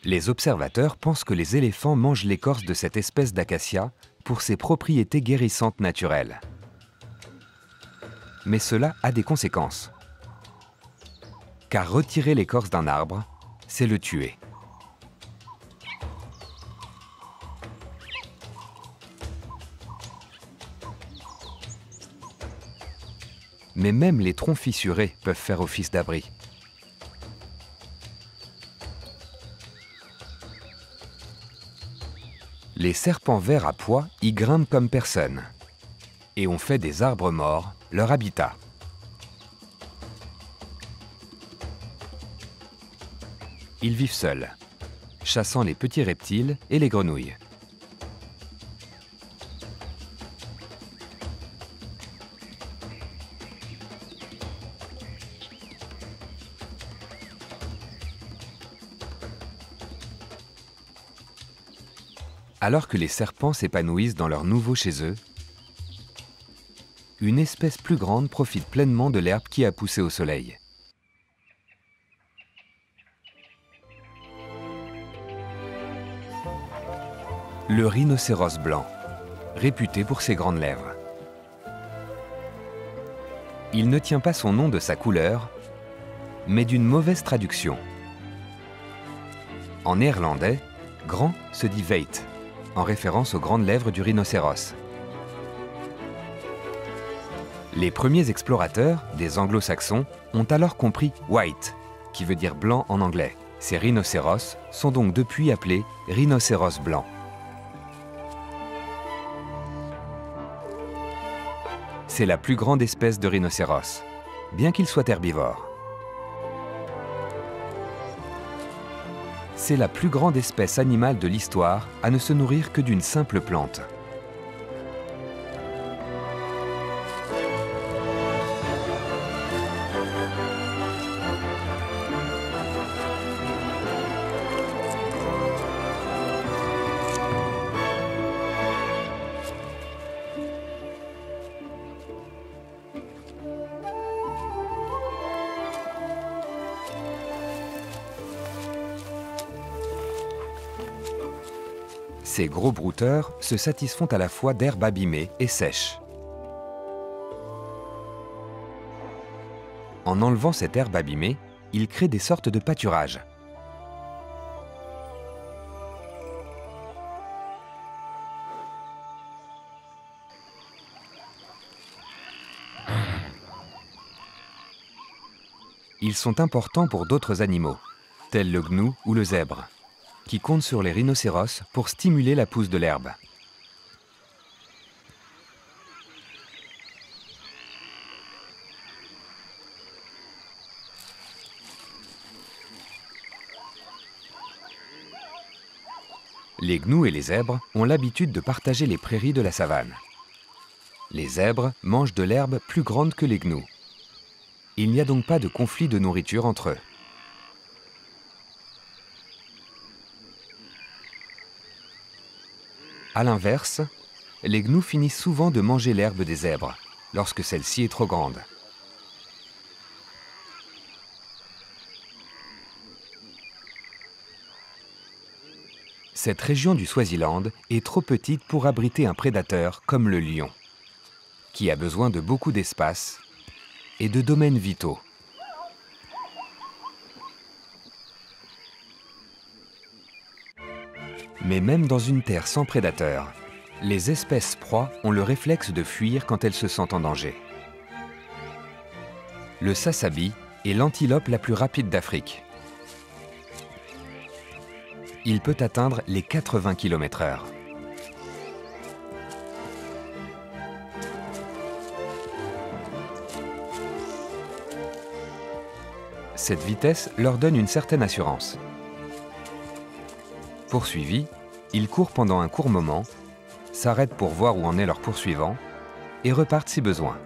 Les observateurs pensent que les éléphants mangent l'écorce de cette espèce d'acacia pour ses propriétés guérissantes naturelles. Mais cela a des conséquences. Car retirer l'écorce d'un arbre, c'est le tuer. Mais même les troncs fissurés peuvent faire office d'abri. Les serpents verts à pois y grimpent comme personne et ont fait des arbres morts leur habitat. Ils vivent seuls, chassant les petits reptiles et les grenouilles. Alors que les serpents s'épanouissent dans leur nouveau chez eux, une espèce plus grande profite pleinement de l'herbe qui a poussé au soleil. Le rhinocéros blanc, réputé pour ses grandes lèvres. Il ne tient pas son nom de sa couleur, mais d'une mauvaise traduction. En néerlandais, grand se dit veit, en référence aux grandes lèvres du rhinocéros. Les premiers explorateurs, des anglo-saxons, ont alors compris white, qui veut dire blanc en anglais. Ces rhinocéros sont donc depuis appelés rhinocéros blancs. C'est la plus grande espèce de rhinocéros, bien qu'il soit herbivore. C'est la plus grande espèce animale de l'histoire à ne se nourrir que d'une simple plante. Ces gros brouteurs se satisfont à la fois d'herbes abîmées et sèches. En enlevant cette herbe abîmée, ils créent des sortes de pâturages. Ils sont importants pour d'autres animaux, tels le gnou ou le zèbre, qui comptent sur les rhinocéros pour stimuler la pousse de l'herbe. Les gnous et les zèbres ont l'habitude de partager les prairies de la savane. Les zèbres mangent de l'herbe plus grande que les gnous. Il n'y a donc pas de conflit de nourriture entre eux. A l'inverse, les gnous finissent souvent de manger l'herbe des zèbres, lorsque celle-ci est trop grande. Cette région du Swaziland est trop petite pour abriter un prédateur comme le lion, qui a besoin de beaucoup d'espace et de domaines vitaux. Mais même dans une terre sans prédateurs, les espèces proies ont le réflexe de fuir quand elles se sentent en danger. Le sasabi est l'antilope la plus rapide d'Afrique. Il peut atteindre les 80 km/h. Cette vitesse leur donne une certaine assurance. Poursuivis, ils courent pendant un court moment, s'arrêtent pour voir où en est leur poursuivant et repartent si besoin.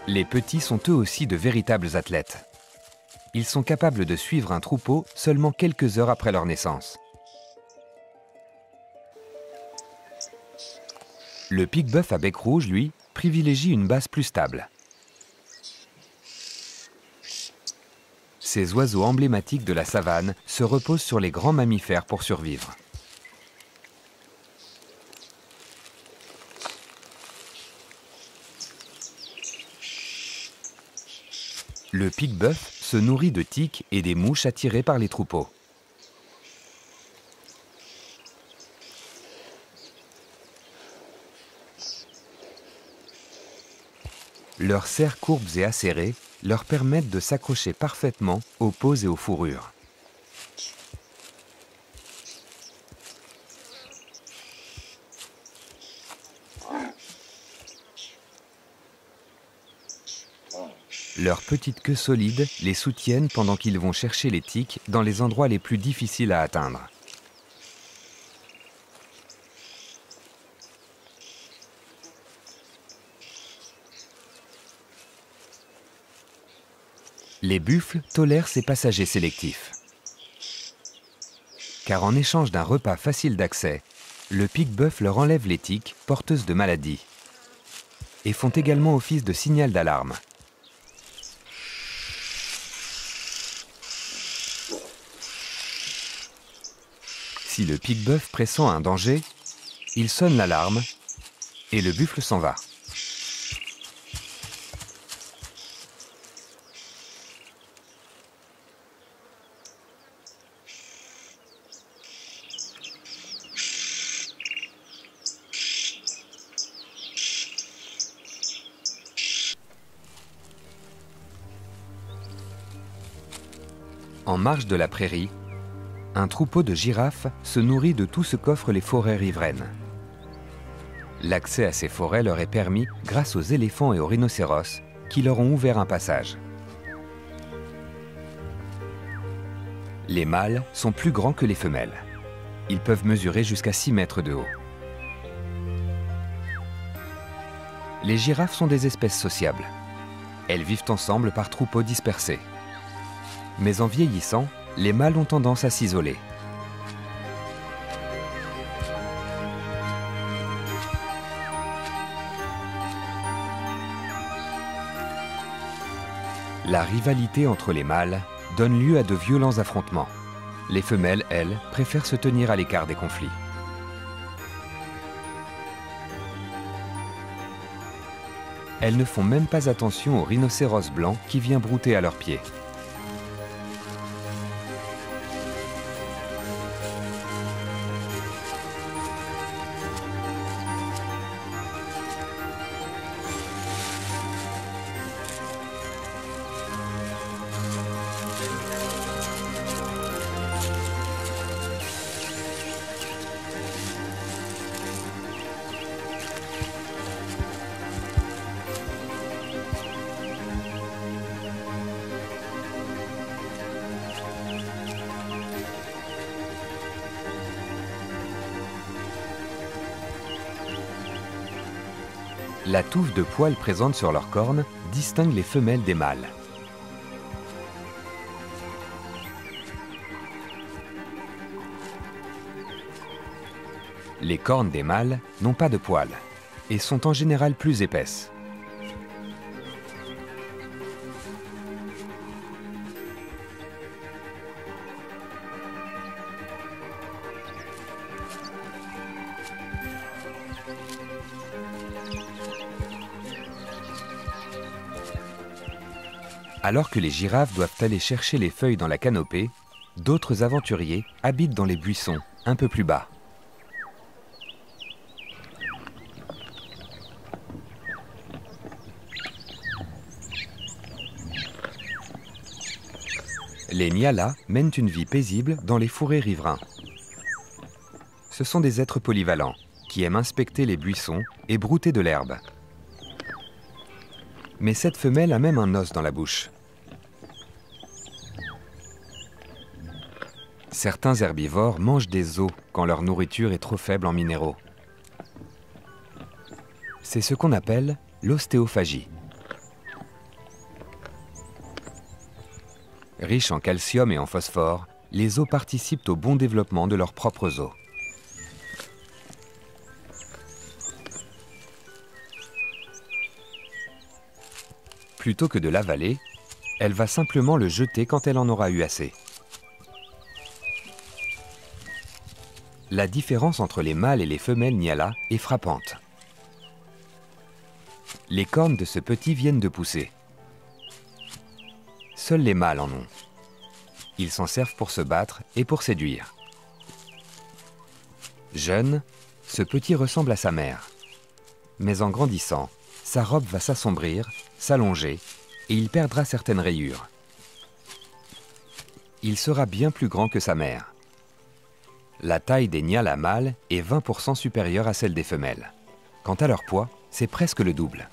Les petits sont eux aussi de véritables athlètes. Ils sont capables de suivre un troupeau seulement quelques heures après leur naissance. Le pique-bœuf à bec rouge, lui, privilégie une base plus stable. Ces oiseaux emblématiques de la savane se reposent sur les grands mammifères pour survivre. Le pique-bœuf se nourrit de tiques et des mouches attirées par les troupeaux. Leurs serres courbes et acérées leur permettent de s'accrocher parfaitement aux peaux et aux fourrures. Leurs petites queues solides les soutiennent pendant qu'ils vont chercher les tiques dans les endroits les plus difficiles à atteindre. Les buffles tolèrent ces passagers sélectifs. Car en échange d'un repas facile d'accès, le pique-bœuf leur enlève les tiques porteuses de maladies et font également office de signal d'alarme. Si le pique-bœuf pressent un danger, il sonne l'alarme et le buffle s'en va. En marge de la prairie, un troupeau de girafes se nourrit de tout ce qu'offrent les forêts riveraines. L'accès à ces forêts leur est permis grâce aux éléphants et aux rhinocéros qui leur ont ouvert un passage. Les mâles sont plus grands que les femelles. Ils peuvent mesurer jusqu'à 6 mètres de haut. Les girafes sont des espèces sociables. Elles vivent ensemble par troupeaux dispersés. Mais en vieillissant, les mâles ont tendance à s'isoler. La rivalité entre les mâles donne lieu à de violents affrontements. Les femelles, elles, préfèrent se tenir à l'écart des conflits. Elles ne font même pas attention au rhinocéros blanc qui vient brouter à leurs pieds. La touffe de poils présente sur leurs cornes distingue les femelles des mâles. Les cornes des mâles n'ont pas de poils et sont en général plus épaisses. Alors que les girafes doivent aller chercher les feuilles dans la canopée, d'autres aventuriers habitent dans les buissons, un peu plus bas. Les Nyalas mènent une vie paisible dans les fourrés riverains. Ce sont des êtres polyvalents qui aiment inspecter les buissons et brouter de l'herbe. Mais cette femelle a même un os dans la bouche. Certains herbivores mangent des os quand leur nourriture est trop faible en minéraux. C'est ce qu'on appelle l'ostéophagie. Riches en calcium et en phosphore, les os participent au bon développement de leurs propres os. Plutôt que de l'avaler, elle va simplement le jeter quand elle en aura eu assez. La différence entre les mâles et les femelles Nyala est frappante. Les cornes de ce petit viennent de pousser. Seuls les mâles en ont. Ils s'en servent pour se battre et pour séduire. Jeune, ce petit ressemble à sa mère. Mais en grandissant, sa robe va s'assombrir, s'allonger, et il perdra certaines rayures. Il sera bien plus grand que sa mère. La taille des Nyala mâles est 20% supérieure à celle des femelles. Quant à leur poids, c'est presque le double.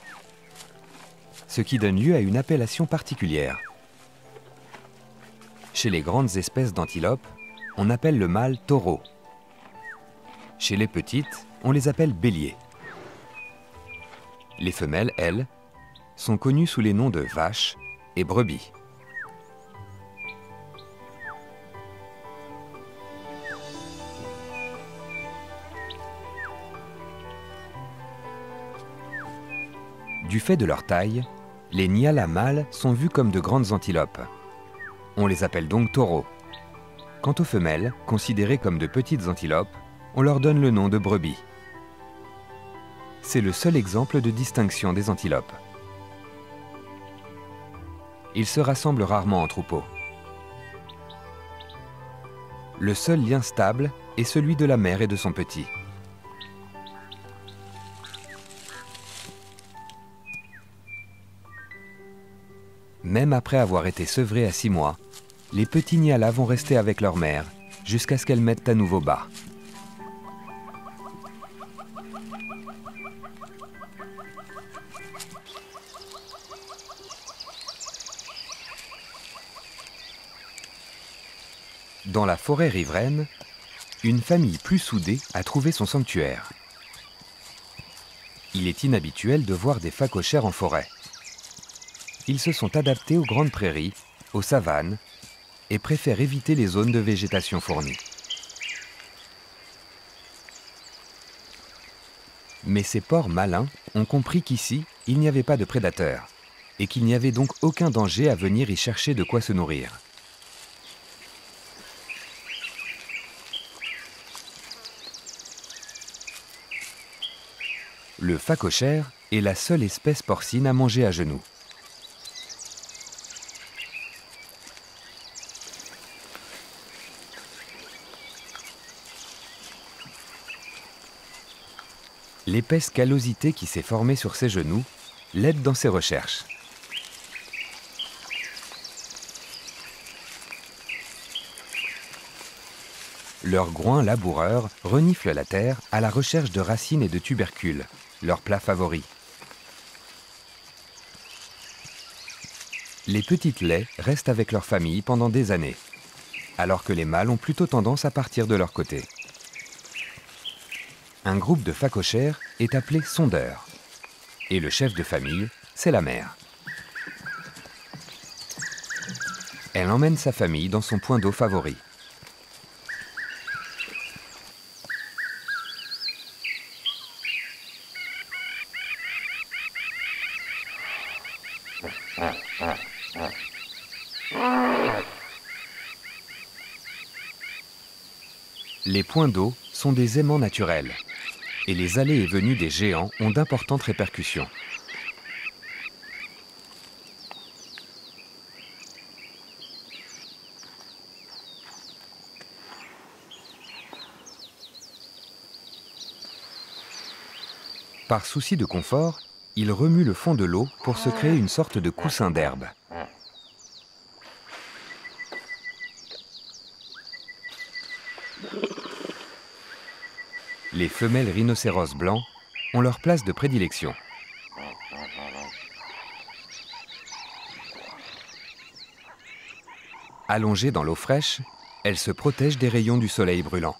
Ce qui donne lieu à une appellation particulière. Chez les grandes espèces d'antilopes, on appelle le mâle taureau. Chez les petites, on les appelle béliers. Les femelles, elles, sont connues sous les noms de vaches et brebis. Du fait de leur taille, les Nyala mâles sont vus comme de grandes antilopes. On les appelle donc taureaux. Quant aux femelles, considérées comme de petites antilopes, on leur donne le nom de brebis. C'est le seul exemple de distinction des antilopes. Ils se rassemblent rarement en troupeau. Le seul lien stable est celui de la mère et de son petit. Même après avoir été sevrés à 6 mois, les petits Nyala vont rester avec leur mère jusqu'à ce qu'elles mettent à nouveau bas. Dans la forêt riveraine, une famille plus soudée a trouvé son sanctuaire. Il est inhabituel de voir des phacochères en forêt. Ils se sont adaptés aux grandes prairies, aux savanes, et préfèrent éviter les zones de végétation fournie. Mais ces porcs malins ont compris qu'ici, il n'y avait pas de prédateurs, et qu'il n'y avait donc aucun danger à venir y chercher de quoi se nourrir. Le phacochère est la seule espèce porcine à manger à genoux. L'épaisse callosité qui s'est formée sur ses genoux l'aide dans ses recherches. Leurs groins laboureurs reniflent la terre à la recherche de racines et de tubercules, leur plat favori. Les petites laies restent avec leur famille pendant des années, alors que les mâles ont plutôt tendance à partir de leur côté. Un groupe de phacochères est appelé sondeur. Et le chef de famille, c'est la mère. Elle emmène sa famille dans son point d'eau favori. Les points d'eau sont des aimants naturels, et les allées et venues des géants ont d'importantes répercussions. Par souci de confort, ils remuent le fond de l'eau pour se créer une sorte de coussin d'herbe. Les femelles rhinocéros blancs ont leur place de prédilection. Allongées dans l'eau fraîche, elles se protègent des rayons du soleil brûlant.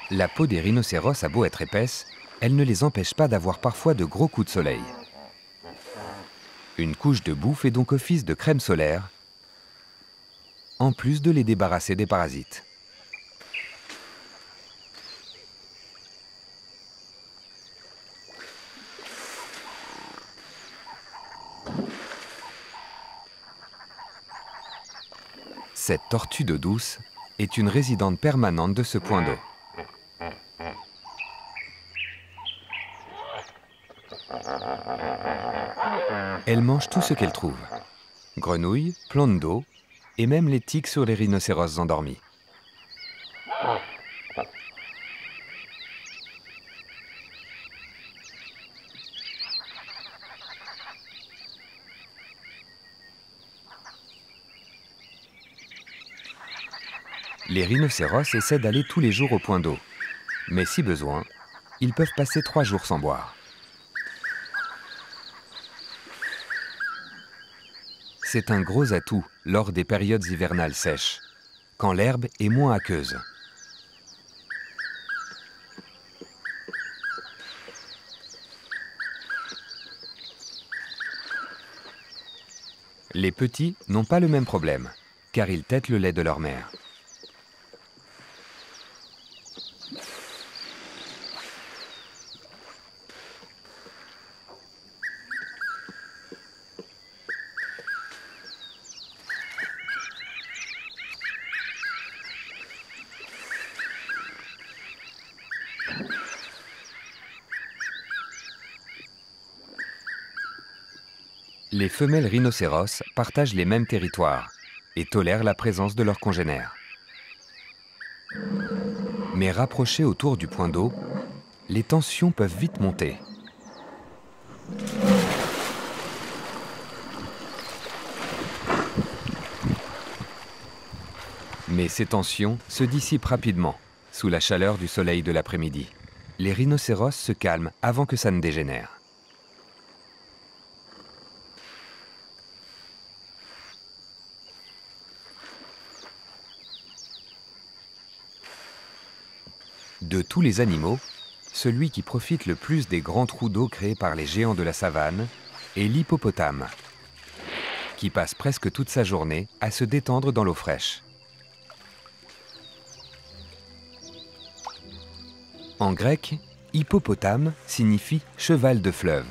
La peau des rhinocéros a beau être épaisse, elle ne les empêche pas d'avoir parfois de gros coups de soleil. Une couche de boue fait donc office de crème solaire, en plus de les débarrasser des parasites. Cette tortue d'eau douce est une résidente permanente de ce point d'eau. Elle mange tout ce qu'elle trouve. Grenouilles, plantes d'eau et même les tiques sur les rhinocéros endormis. Les rhinocéros essaient d'aller tous les jours au point d'eau. Mais si besoin, ils peuvent passer 3 jours sans boire. C'est un gros atout lors des périodes hivernales sèches, quand l'herbe est moins aqueuse. Les petits n'ont pas le même problème, car ils tètent le lait de leur mère. Les femelles rhinocéros partagent les mêmes territoires et tolèrent la présence de leurs congénères. Mais rapprochées autour du point d'eau, les tensions peuvent vite monter. Mais ces tensions se dissipent rapidement sous la chaleur du soleil de l'après-midi. Les rhinocéros se calment avant que ça ne dégénère. De tous les animaux, celui qui profite le plus des grands trous d'eau créés par les géants de la savane est l'hippopotame, qui passe presque toute sa journée à se détendre dans l'eau fraîche. En grec, hippopotame signifie cheval de fleuve,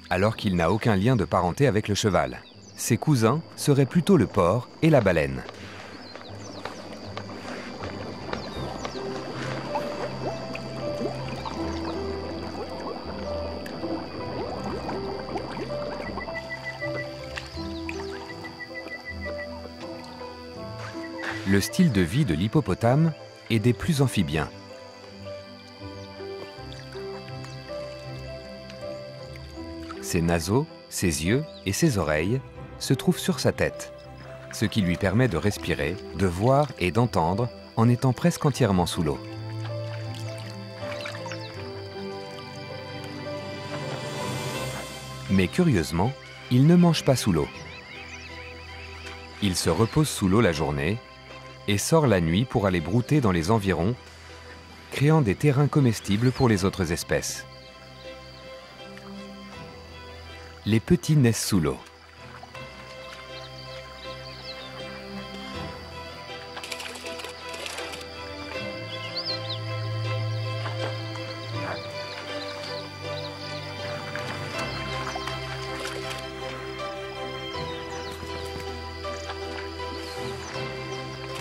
alors qu'il n'a aucun lien de parenté avec le cheval. Ses cousins seraient plutôt le porc et la baleine. Le style de vie de l'hippopotame est des plus amphibiens. Ses naseaux, ses yeux et ses oreilles se trouvent sur sa tête, ce qui lui permet de respirer, de voir et d'entendre en étant presque entièrement sous l'eau. Mais curieusement, il ne mange pas sous l'eau. Il se repose sous l'eau la journée et sort la nuit pour aller brouter dans les environs, créant des terrains comestibles pour les autres espèces. Les petits naissent sous l'eau.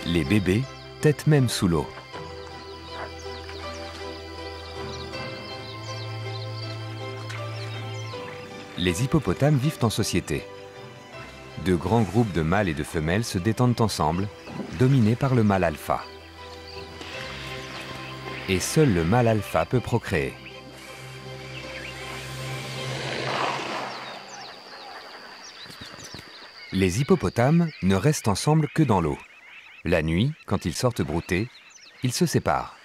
Les bébés têtent même sous l'eau. Les hippopotames vivent en société. De grands groupes de mâles et de femelles se détendent ensemble, dominés par le mâle alpha. Et seul le mâle alpha peut procréer. Les hippopotames ne restent ensemble que dans l'eau. La nuit, quand ils sortent brouter, ils se séparent.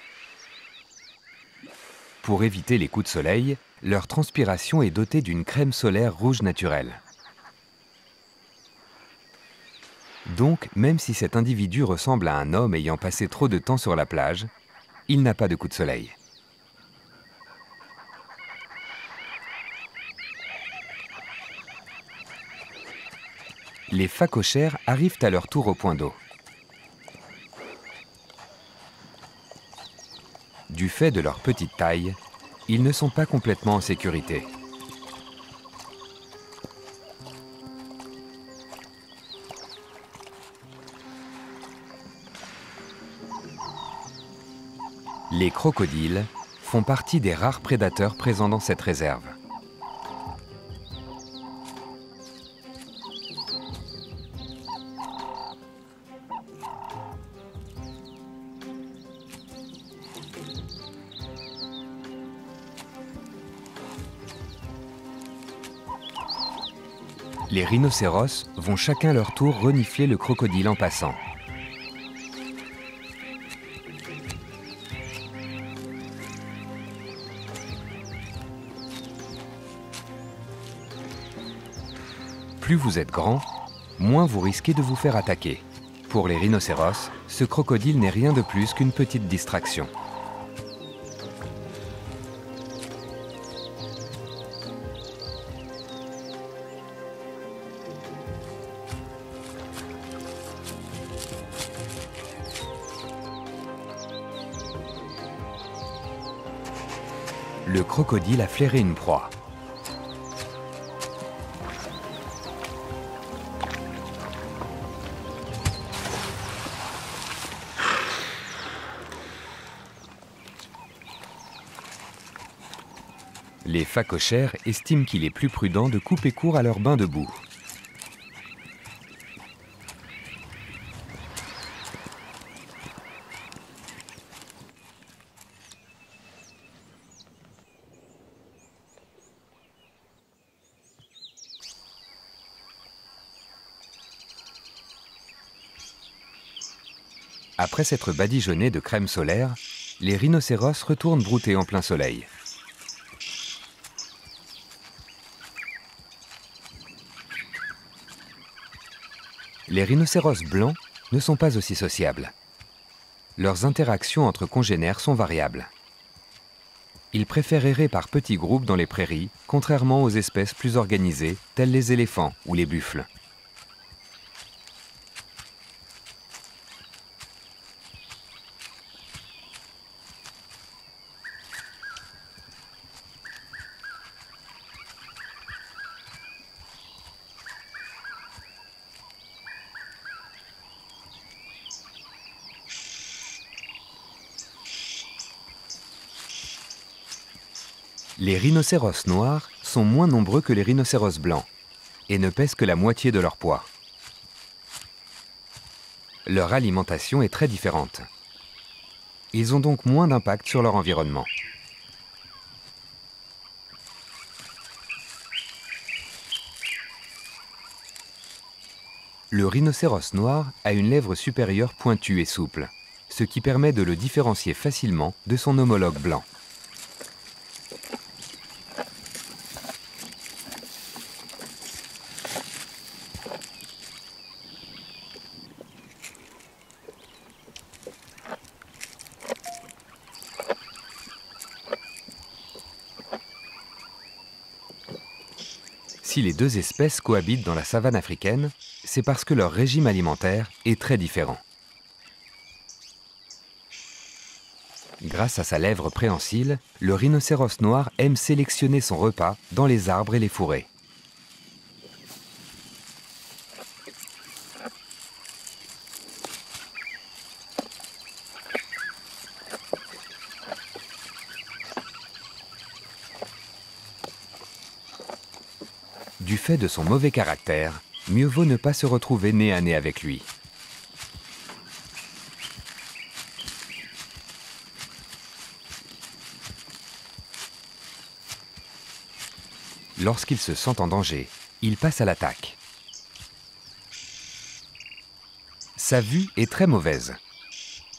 Pour éviter les coups de soleil, leur transpiration est dotée d'une crème solaire rouge naturelle. Donc, même si cet individu ressemble à un homme ayant passé trop de temps sur la plage, il n'a pas de coup de soleil. Les phacochères arrivent à leur tour au point d'eau. Du fait de leur petite taille, ils ne sont pas complètement en sécurité. Les crocodiles font partie des rares prédateurs présents dans cette réserve. Les rhinocéros vont chacun leur tour renifler le crocodile en passant. Plus vous êtes grand, moins vous risquez de vous faire attaquer. Pour les rhinocéros, ce crocodile n'est rien de plus qu'une petite distraction. Le crocodile a flairé une proie. Les phacochères estiment qu'il est plus prudent de couper court à leur bain de boue. Après s'être badigeonnés de crème solaire, les rhinocéros retournent brouter en plein soleil. Les rhinocéros blancs ne sont pas aussi sociables. Leurs interactions entre congénères sont variables. Ils préfèrent errer par petits groupes dans les prairies, contrairement aux espèces plus organisées, telles les éléphants ou les buffles. Les rhinocéros noirs sont moins nombreux que les rhinocéros blancs et ne pèsent que la moitié de leur poids. Leur alimentation est très différente. Ils ont donc moins d'impact sur leur environnement. Le rhinocéros noir a une lèvre supérieure pointue et souple, ce qui permet de le différencier facilement de son homologue blanc. Si les deux espèces cohabitent dans la savane africaine, c'est parce que leur régime alimentaire est très différent. Grâce à sa lèvre préhensile, le rhinocéros noir aime sélectionner son repas dans les arbres et les fourrés. Du fait de son mauvais caractère, mieux vaut ne pas se retrouver nez à nez avec lui. Lorsqu'il se sent en danger, il passe à l'attaque. Sa vue est très mauvaise,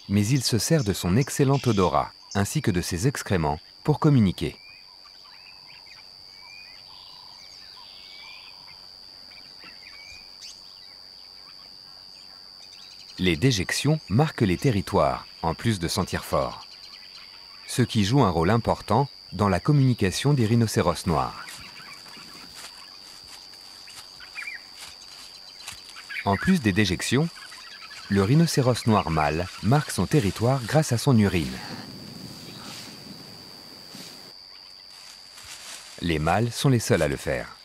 mais il se sert de son excellent odorat ainsi que de ses excréments pour communiquer. Les déjections marquent les territoires, en plus de sentir fort, ce qui joue un rôle important dans la communication des rhinocéros noirs. En plus des déjections, le rhinocéros noir mâle marque son territoire grâce à son urine. Les mâles sont les seuls à le faire.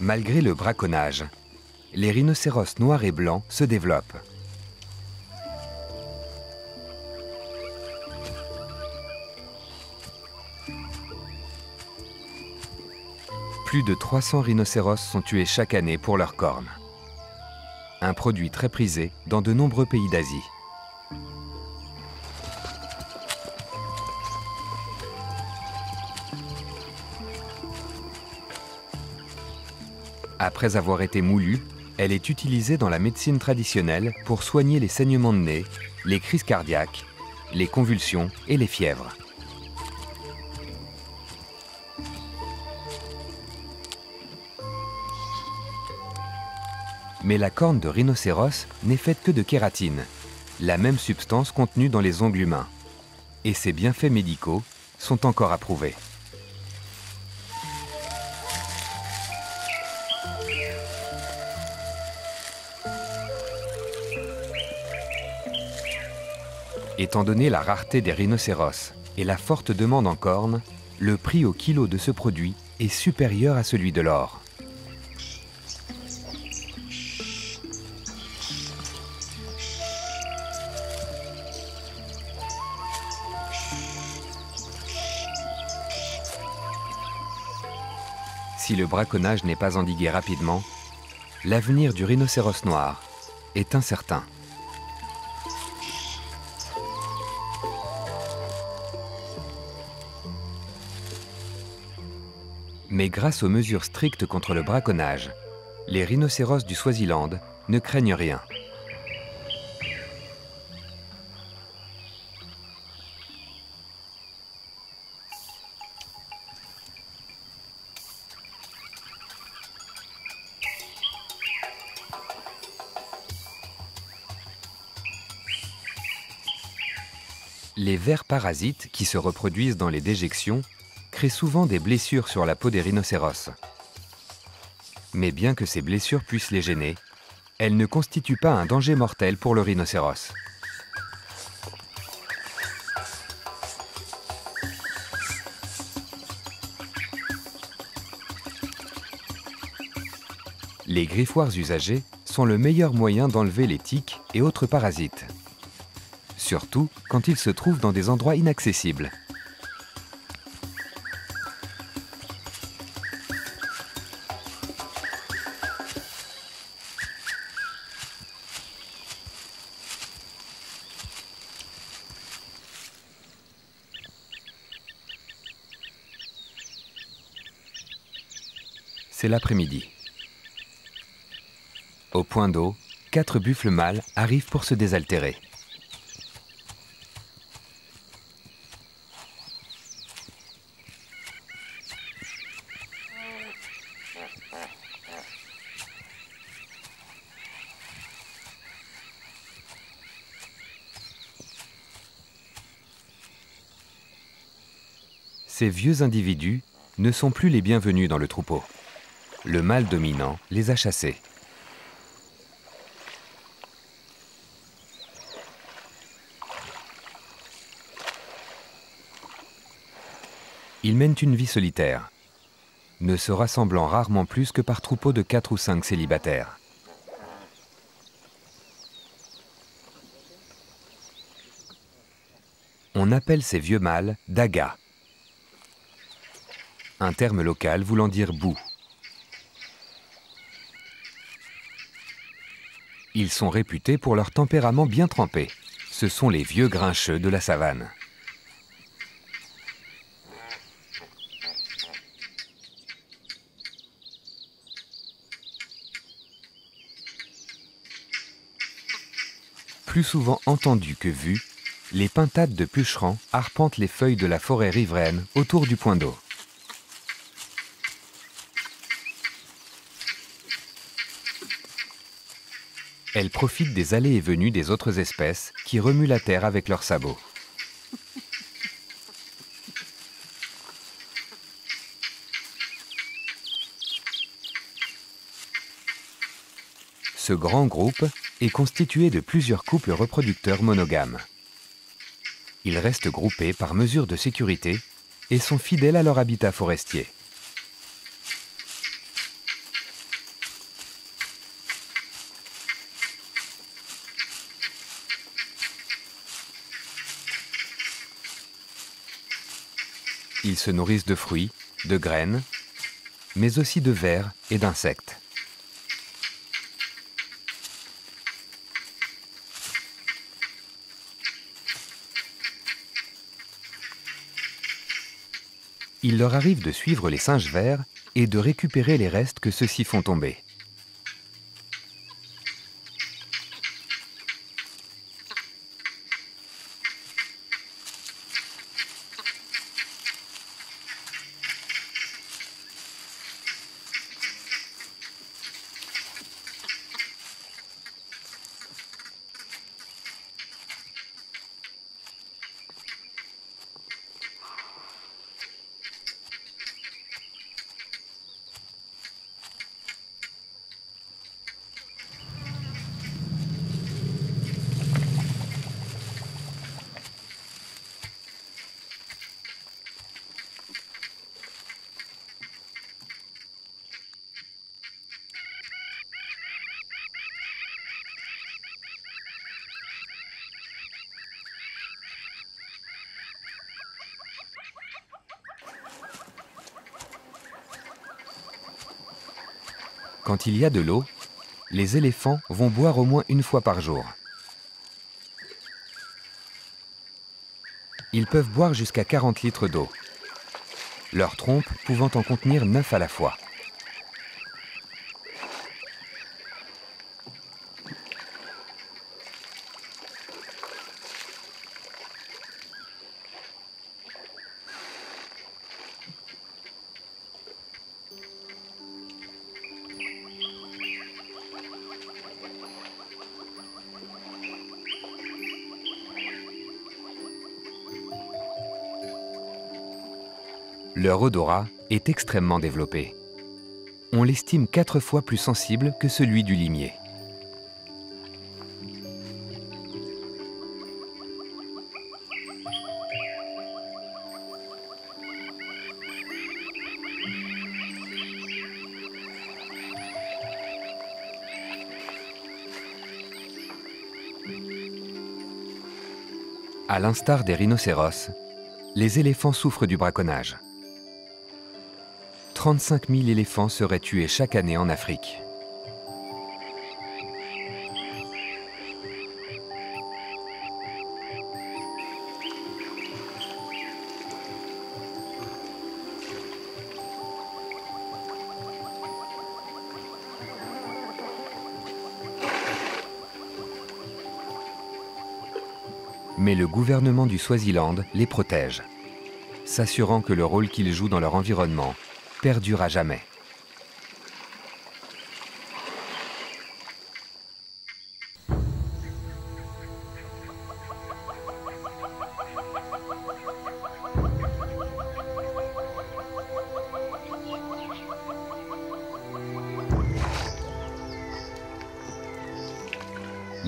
Malgré le braconnage, les rhinocéros noirs et blancs se développent. Plus de 300 rhinocéros sont tués chaque année pour leurs cornes. Un produit très prisé dans de nombreux pays d'Asie. Après avoir été moulue, elle est utilisée dans la médecine traditionnelle pour soigner les saignements de nez, les crises cardiaques, les convulsions et les fièvres. Mais la corne de rhinocéros n'est faite que de kératine, la même substance contenue dans les ongles humains. Et ses bienfaits médicaux sont encore approuvés. Étant donné la rareté des rhinocéros et la forte demande en cornes, le prix au kilo de ce produit est supérieur à celui de l'or. Si le braconnage n'est pas endigué rapidement, l'avenir du rhinocéros noir est incertain. Mais grâce aux mesures strictes contre le braconnage, les rhinocéros du Swaziland ne craignent rien. Les vers parasites qui se reproduisent dans les déjections créent souvent des blessures sur la peau des rhinocéros. Mais bien que ces blessures puissent les gêner, elles ne constituent pas un danger mortel pour le rhinocéros. Les griffoirs usagés sont le meilleur moyen d'enlever les tiques et autres parasites, surtout quand ils se trouvent dans des endroits inaccessibles. C'est l'après-midi. Au point d'eau, 4 buffles mâles arrivent pour se désaltérer. Ces vieux individus ne sont plus les bienvenus dans le troupeau. Le mâle dominant les a chassés. Ils mènent une vie solitaire, ne se rassemblant rarement plus que par troupeaux de 4 ou 5 célibataires. On appelle ces vieux mâles dagas, un terme local voulant dire boue. Ils sont réputés pour leur tempérament bien trempé. Ce sont les vieux grincheux de la savane. Plus souvent entendus que vus, les pintades de pucerans arpentent les feuilles de la forêt riveraine autour du point d'eau. Elles profitent des allées et venues des autres espèces qui remuent la terre avec leurs sabots. Ce grand groupe est constitué de plusieurs couples reproducteurs monogames. Ils restent groupés par mesure de sécurité et sont fidèles à leur habitat forestier. Ils se nourrissent de fruits, de graines, mais aussi de vers et d'insectes. Il leur arrive de suivre les singes verts et de récupérer les restes que ceux-ci font tomber. Quand il y a de l'eau, les éléphants vont boire au moins une fois par jour. Ils peuvent boire jusqu'à 40 litres d'eau, leur trompe pouvant en contenir 9 à la fois. Leur odorat est extrêmement développé. On l'estime 4 fois plus sensible que celui du limier. À l'instar des rhinocéros, les éléphants souffrent du braconnage. 35 000 éléphants seraient tués chaque année en Afrique. Mais le gouvernement du Swaziland les protège, s'assurant que le rôle qu'ils jouent dans leur environnement perdure à jamais.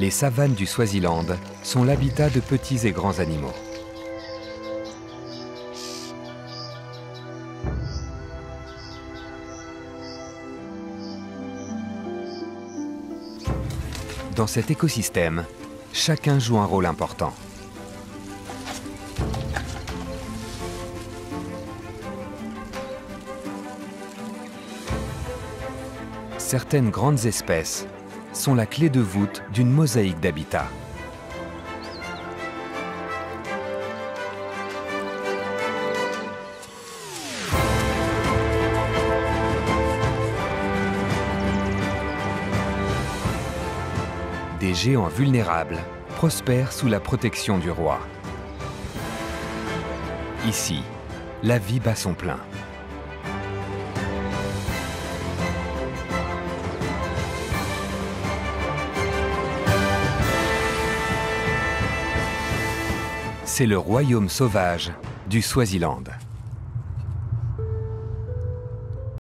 Les savanes du Swaziland sont l'habitat de petits et grands animaux. Dans cet écosystème, chacun joue un rôle important. Certaines grandes espèces sont la clé de voûte d'une mosaïque d'habitats. Des géants vulnérables prospèrent sous la protection du roi. Ici, la vie bat son plein. C'est le royaume sauvage du Swaziland.